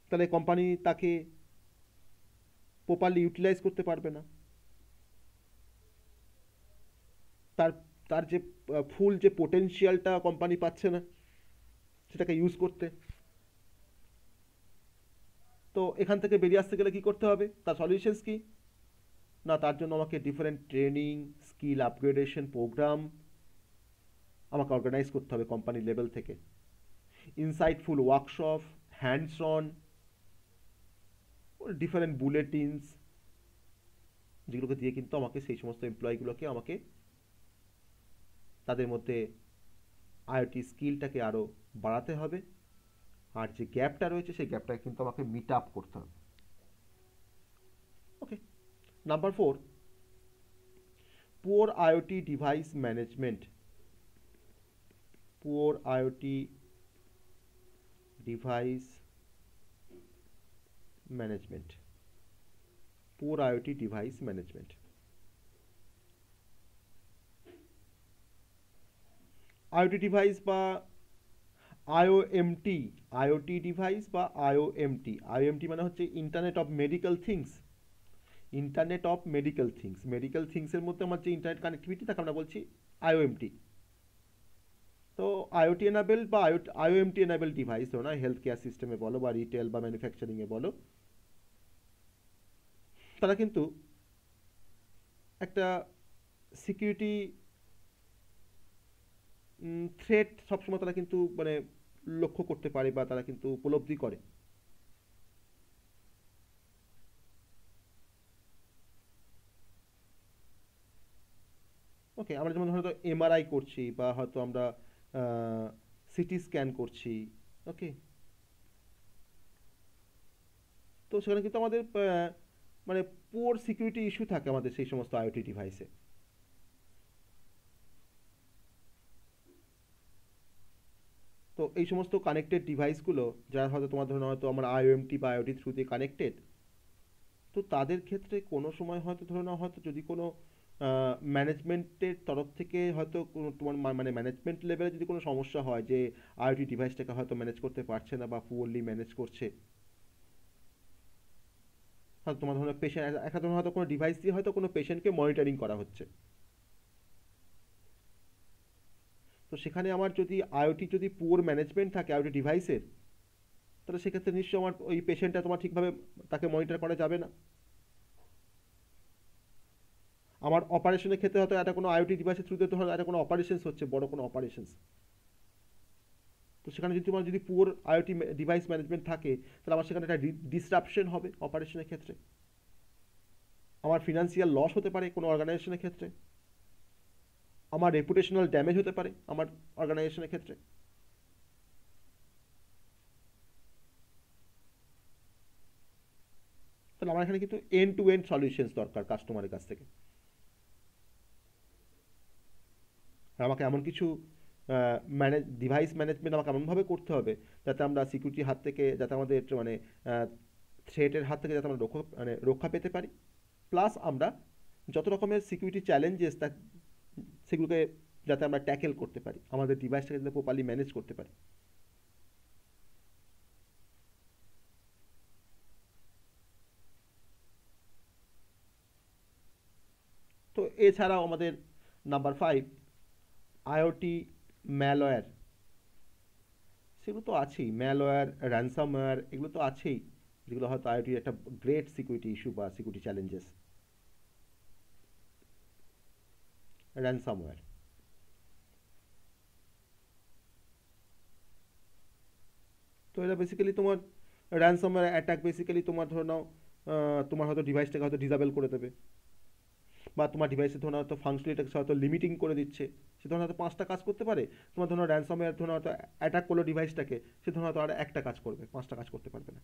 তাহলে কোম্পানি তাকে প্রপারলি ইউটিলাইজ করতে পারবে না, তার তার যে ফুল যে পোটেনশিয়ালটা কোম্পানি পাচ্ছে না সেটাকে ইউজ করতে। তো এখান থেকে বেরিয়ে আসতে গেলে কি করতে হবে, তার সলিউশনস কি? না, তার জন্য আমাকে different training, skill upgradation programme আমাকে অর্গানাইজ করতে হবে কোম্পানি লেভেল থেকে, insightful workshop, hands on, different bulletins, যেগুলোকে দিয়ে কিন্তু আমাকে সেই সমস্ত এমপ্লয়িগুলোকে আমাকে তাদের মধ্যে আইওটি স্কিলটাকে আরও বাড়াতে হবে, আর যে গ্যাপটা রয়েছে সেই গ্যাপটাকে কিন্তু আমাকে মিট আপ করতে হবে। Okay, number 4, poor IoT device management. Poor IoT device management. Poor IoT device management. IoT device বা আইওএমটি, আইওটি ডিভাইস বা আইওএমটি। আইওএমটি মানে হচ্ছে internet of medical things. Internet of medical things, medical থিংসের মধ্যে আমার যে ইন্টারনেট কানেক্টিভিটি তাকে আমরা বলছি আইওএমটি। তো আইওটি এনাবেল বা আইওএমটি এনাবেল ডিভাইস, ধরো না হেলথ কেয়ার সিস্টেমে বলো বা রিটেল বা ম্যানুফ্যাকচারিংয়ে বলো, তারা কিন্তু একটা সিকিউরিটি থ্রেট সবসময় তারা কিন্তু মানে লক্ষ্য করতে পারে বা তারা কিন্তু উপলব্ধি করে। ওকে, আমরা যেমন হয়তো এমআরআই করছি বা হয়তো আমরা সিটি স্ক্যান করছি। ওকে, তো সেখানে কিন্তু আমাদের মানে পুয়ার সিকিউরিটি ইস্যু থাকে আমাদের সেই সমস্ত আইওটি ডিভাইসে। তো এই সমস্ত কানেক্টেড ডিভাইসগুলো যারা হয়তো তোমার ধরুন হয়তো আমার আইওএমটি বা আইওটি থ্রু দিয়ে কানেক্টেড, তো তাদের ক্ষেত্রে কোনো সময় হয়তো ধরো না হয়তো যদি কোনো ম্যানেজমেন্টের তরফ থেকে হয়তো কোনো তোমার মানে ম্যানেজমেন্ট লেভেলে যদি কোনো সমস্যা হয় যে আইওটি ডিভাইসটাকে হয়তো ম্যানেজ করতে পারছে না বা পুয়ারলি ম্যানেজ করছে, হয়তো তোমার ধরনের পেশেন্ট একটা ধরুন হয়তো কোনো ডিভাইস দিয়ে হয়তো কোনো পেশেন্টকে মনিটরিং করা হচ্ছে, তো সেখানে আমার যদি আইওটি যদি পুয়ার ম্যানেজমেন্ট থাকে আইওটি ডিভাইসের, তাহলে সেক্ষেত্রে নিশ্চয়ই আমার ওই পেশেন্টটা তোমার ঠিকভাবে তাকে মনিটর করা যাবে না। আমার অপারেশনের ক্ষেত্রে হয়তো একটা কোনো আইওটি ডিভাইসের থ্রুতে তো হয়তো একটা কোনো অপারেশনস হচ্ছে, বড় কোনো অপারেশনস, তো সেখানে যদি তোমার যদি পুয়ার আইওটি ডিভাইস ম্যানেজমেন্ট থাকে, তাহলে আমার সেখানে একটা ডিসরাপশন হবে অপারেশনের ক্ষেত্রে, আমার ফিনান্সিয়াল লস হতে পারে কোনো অর্গানাইজেশনের ক্ষেত্রে, আমার রেপুটেশনাল ড্যামেজ হতে পারে আমার অর্গানাইজেশনের ক্ষেত্রে। তাহলে আমার এখানে কিন্তু এন্ড টু এন্ড সলিউশনস দরকার কাস্টমারের কাছ থেকে। আর আমাকে এমন কিছু ডিভাইস ম্যানেজমেন্ট আমাকে এমনভাবে করতে হবে যাতে আমরা সিকিউরিটির হাত থেকে, যাতে আমাদের মানে থ্রেটের হাত থেকে যাতে আমরা রক্ষা পেতে পারি, প্লাস আমরা যত রকমের সিকিউরিটি চ্যালেঞ্জেস তা সেগুলোকে যাতে আমরা ট্যাকেল করতে পারি, আমাদের ডিভাইসটাকে যাতে প্রপারলি ম্যানেজ করতে পারি। তো এছাড়াও আমাদের নাম্বার 5, আইওটি ম্যালওয়্যার। সেগুলো তো আছেই, ম্যালওয়্যার, র্যানসামওয়্যার, এগুলো তো আছেই, যেগুলো হয়তো আইওটির একটা গ্রেট সিকিউরিটি ইস্যু বা সিকিউরিটি চ্যালেঞ্জেস। র্যানসামওয়্যার, তো এটা বেসিক্যালি তোমার র্যানসামওয়্যার অ্যাটাক বেসিক্যালি তোমার ধরে নাও তোমার হয়তো ডিভাইসটাকে হয়তো ডিসেবল করে দেবে, বা তোমার ডিভাইসে ধরুন হয়তো ফাংশনালিটিকে হয়তো লিমিটিং করে দিচ্ছে, সে ধরুন হয়তো 5টা কাজ করতে পারে, তোমার ধরুন র্যানসামওয়্যার ধরুন হয়তো অ্যাটাক করলো ডিভাইসটাকে, সে ধরুন হয়তো আর একটা কাজ করবে, 5টা কাজ করতে পারবে না।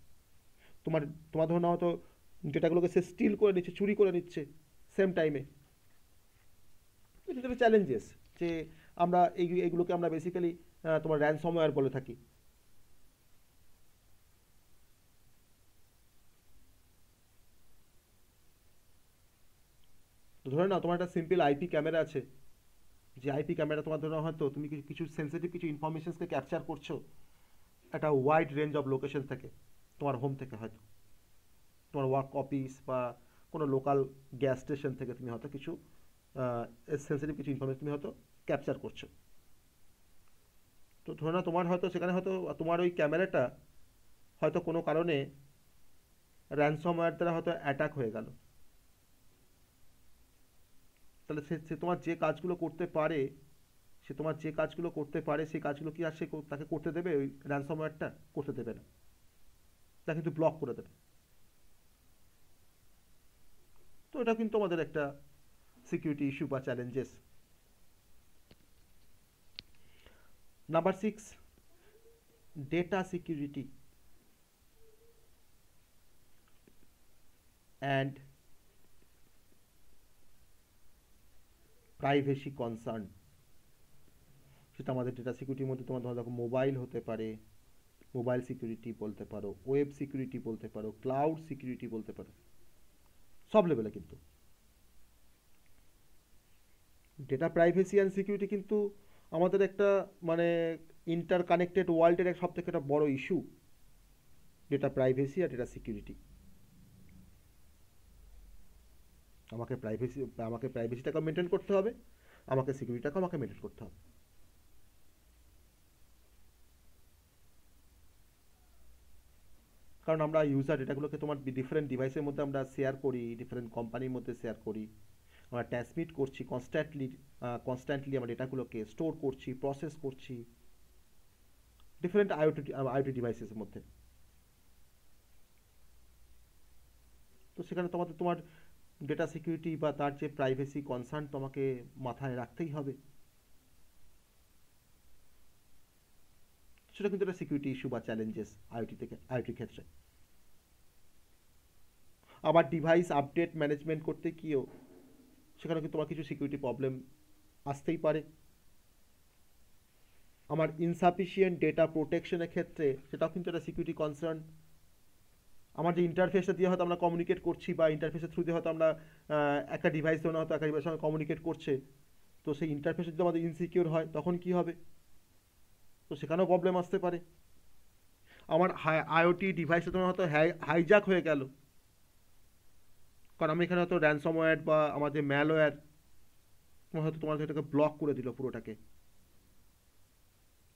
তোমার তোমার ধরুন হয়তো ডেটাগুলোকে সে স্টিল করে নিচ্ছে, চুরি করে নিচ্ছে সেম টাইমে। এটা চ্যালেঞ্জেস যে আমরা এইগুলোকে আমরা বেসিক্যালি তোমার র্যানসমওয়্যার বলে থাকি। তো ধরে নাও তোমার একটা সিম্পল আইপি ক্যামেরা আছে, যে আইপি ক্যামেরা তোমার ধরো হয়তো তুমি কিছু সেন্সিটিভ কিছু ইনফরমেশনসকে ক্যাপচার করছো একটা ওয়াইড রেঞ্জ অফ লোকেশন থেকে, তোমার হোম থেকে হয়তো তোমার ওয়ার্ক অফিস বা কোনো লোকাল গ্যাস স্টেশন থেকে তুমি হয়তো কিছু সেন্সিটিভ কিছু ইনফরমেশন তুমি হয়তো ক্যাপচার করছো। তো ধরে নাও তোমার হয়তো সেখানে হয়তো তোমার ওই ক্যামেরাটা হয়তো কোনো কারণে র্যানসমওয়্যার দ্বারা হয়তো অ্যাটাক হয়ে গেল, তাহলে সে সে তোমার যে কাজগুলো করতে পারে, সে তোমার যে কাজগুলো করতে পারে সেই কাজগুলো কি আর সে তাকে করতে দেবে? ওই র্যানসমওয়্যারটা করতে দেবে না, তাকে কিন্তু ব্লক করে দেবে। তো এটা কিন্তু আমাদের একটা সিকিউরিটি ইস্যু বা challenges. Number 6, data security and privacy concern. সেটা আমাদের ডেটা সিকিউরিটির মধ্যে তোমার ধরো দেখো মোবাইল হতে পারে, মোবাইল সিকিউরিটি বলতে পারো, ওয়েব সিকিউরিটি বলতে পারো, ক্লাউড সিকিউরিটি বলতে পারো, সব লেভেলে কিন্তু ডেটা প্রাইভেসি অ্যান্ড সিকিউরিটি কিন্তু আমাদের একটা মানে ইন্টার কানেক্টেড ওয়ার্ল্ডের এক সব থেকে একটা বড় ইস্যু, ডেটা প্রাইভেসি আর ডেটা সিকিউরিটি। আমাকে প্রাইভেসিটাকে মেনটেন করতে হবে, আমাকে সিকিউরিটিটাকে আমাকে মেনটেন করতে হবে। কারণ আমরা ইউজার ডেটাগুলোকে তোমার ডিফারেন্ট ডিভাইসের মধ্যে আমরা শেয়ার করি, ডিফারেন্ট কোম্পানির মধ্যে শেয়ার করি, আমরা ট্রান্সমিট করছি কনস্ট্যান্টলি আমরা ডেটাগুলোকে স্টোর করছি, প্রসেস করছি ডিফারেন্ট আইওটি ডিভাইসের মধ্যে। তো সেখানে তোমার ডেটা সিকিউরিটি বা তার যে প্রাইভেসি কনসার্ন তোমাকে মাথায় রাখতেই হবে। সেটা কিন্তু একটা সিকিউরিটি ইস্যু বা চ্যালেঞ্জেস আইওটির ক্ষেত্রে। আবার ডিভাইস আপডেট ম্যানেজমেন্ট করতে গিয়েও সেখানে কিন্তু তোমার কিছু সিকিউরিটি প্রবলেম আসতেই পারে। আমার ইনসাফিসিয়েন্ট ডেটা প্রোটেকশনের ক্ষেত্রে সেটাও কিন্তু একটা সিকিউরিটি কনসার্ন। আমার যে ইন্টারফেসটা দিয়ে হয়তো আমরা কমিউনিকেট করছি বা ইন্টারফেসের থ্রু দিয়ে হয়তো আমরা একটা ডিভাইস ধরে হয়তো একটা ডিভাইসের সঙ্গে কমিউনিকেট করছে, তো সেই ইন্টারফেস যদি আমাদের ইনসিকিউর হয় তখন কি হবে? তো সেখানেও প্রবলেম আসতে পারে। আমার আইওটি ডিভাইসটা তোমার হয়তো হাইজ্যাক হয়ে গেল, কারণ আমি এখানে হয়তো র্যানসমওয়্যার বা আমাদের ম্যালওয়্যার তোমার হয়তো তোমার এটাকে ব্লক করে দিল পুরোটাকে,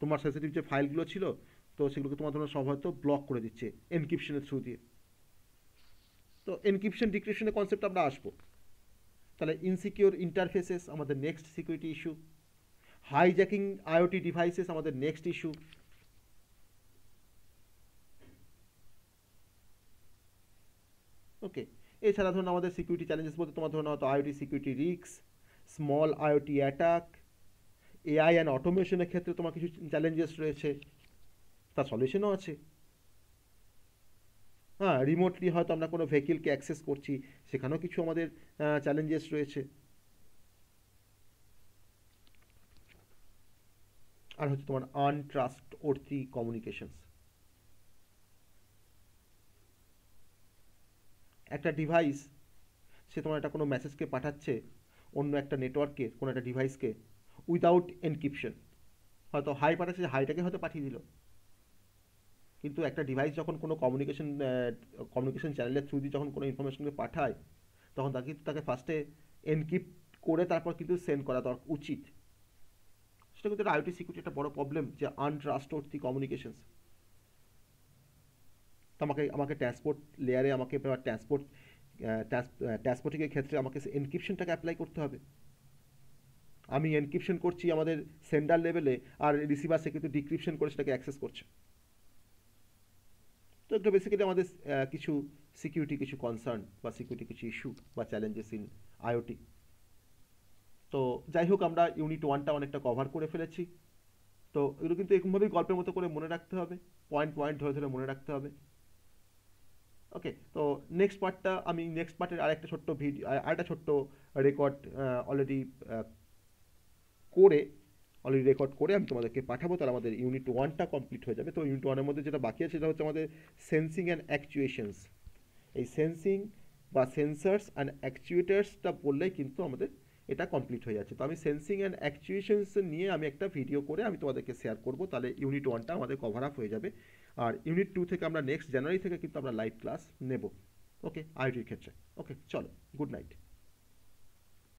তোমার সেন্সিটিভ যে ফাইলগুলো ছিল তো সেগুলোকে তোমার ধরো সব হয়তো ব্লক করে দিচ্ছে এনক্রিপশনের থ্রু দিয়ে। তো এনক্রিপশন ডিক্রিপশনের কনসেপ্ট আমরা আসবো। তাহলে ইনসিকিউর ইন্টারফেসেস আমাদের next security issue, hijacking IoT devices আমাদের নেক্সট ইস্যু। ওকে, এছাড়া ধরুন আমাদের সিকিউরিটি চ্যালেঞ্জেস বলতে তোমার ধরুন হয়তো IoT security risk, small IoT attack, AI and অটোমেশনের ক্ষেত্রে তোমার কিছু চ্যালেঞ্জেস রয়েছে, তার সলিউশনও আছে। হ্যাঁ, রিমোটলি হয়তো আমরা কোনো ভেহিকেলকে অ্যাক্সেস করছি, সেখানেও কিছু আমাদের চ্যালেঞ্জেস রয়েছে। আর হচ্ছে তোমার আনট্রাস্টওয়ার্থি কমিউনিকেশনস। একটা ডিভাইস সে তোমার একটা কোনো মেসেজকে পাঠাচ্ছে অন্য একটা নেটওয়ার্কে কোনো একটা ডিভাইসকে উইদাউট এনক্রিপশন, হয়তো হাই পাঠাচ্ছে, হাইটাকে হয়তো পাঠিয়ে দিল, কিন্তু একটা ডিভাইস যখন কোনো কমিউনিকেশন চ্যানেলের থ্রু দিয়ে যখন কোনো ইনফরমেশনকে পাঠায় তখন তাকে ফার্স্টে এনক্রিপ্ট করে তারপর কিন্তু সেন্ড করা দরকার উচিত। সেটা কিন্তু একটা আইওটি সিকিউরিটি একটা বড় প্রবলেম, যে আনট্রাস্টওয়ার্থি কমিউনিকেশনস। তো আমাকে ট্রান্সপোর্ট লেয়ারে আমাকে ট্রান্সপোর্টিংয়ের ক্ষেত্রে আমাকে এনক্রিপশনটাকে অ্যাপ্লাই করতে হবে। আমি এনক্রিপশন করছি আমাদের সেন্ডার লেভেলে, আর রিসিভার সে কিন্তু ডিক্রিপশন করে সেটাকে অ্যাক্সেস করছে। তো এটা বেসিক্যালি আমাদের কিছু কনসার্ন বা সিকিউরিটি কিছু ইস্যু বা চ্যালেঞ্জেস ইন আইওটি। তো যাই হোক, আমরা ইউনিট 1টা অনেকটা কভার করে ফেলেছি। তো এগুলো কিন্তু এরকমভাবেই গল্পের মতো করে মনে রাখতে হবে, পয়েন্ট পয়েন্ট ধরে ধরে মনে রাখতে হবে। ওকে, তো নেক্সট পার্টের আরেকটা ছোট্ট রেকর্ড করে রেকর্ড করে আমি তোমাদেরকে পাঠাবো, তাহলে আমাদের ইউনিট 1টা কমপ্লিট হয়ে যাবে। তো ইউনিট 1-এর মধ্যে যেটা বাকি আছে সেটা হচ্ছে আমাদের সেন্সিং অ্যান্ড অ্যাকচুয়েশনস। এই সেন্সিং বা সেন্সার্স অ্যান্ড অ্যাকচুয়েটার্সটা বললেই কিন্তু আমাদের এটা কমপ্লিট হয়ে যাচ্ছে। তো আমি সেন্সিং অ্যান্ড অ্যাকচুয়েশনস নিয়ে আমি একটা ভিডিও করে আমি তোমাদেরকে শেয়ার করবো, তাহলে ইউনিট 1টা আমাদের কভার আপ হয়ে যাবে। আর ইউনিট 2 থেকে আমরা নেক্সট জানুয়ারি থেকে কিন্তু আমরা লাইভ ক্লাস নেব। ওকে, আইওটির ক্ষেত্রে। ওকে, চলো, গুড নাইট।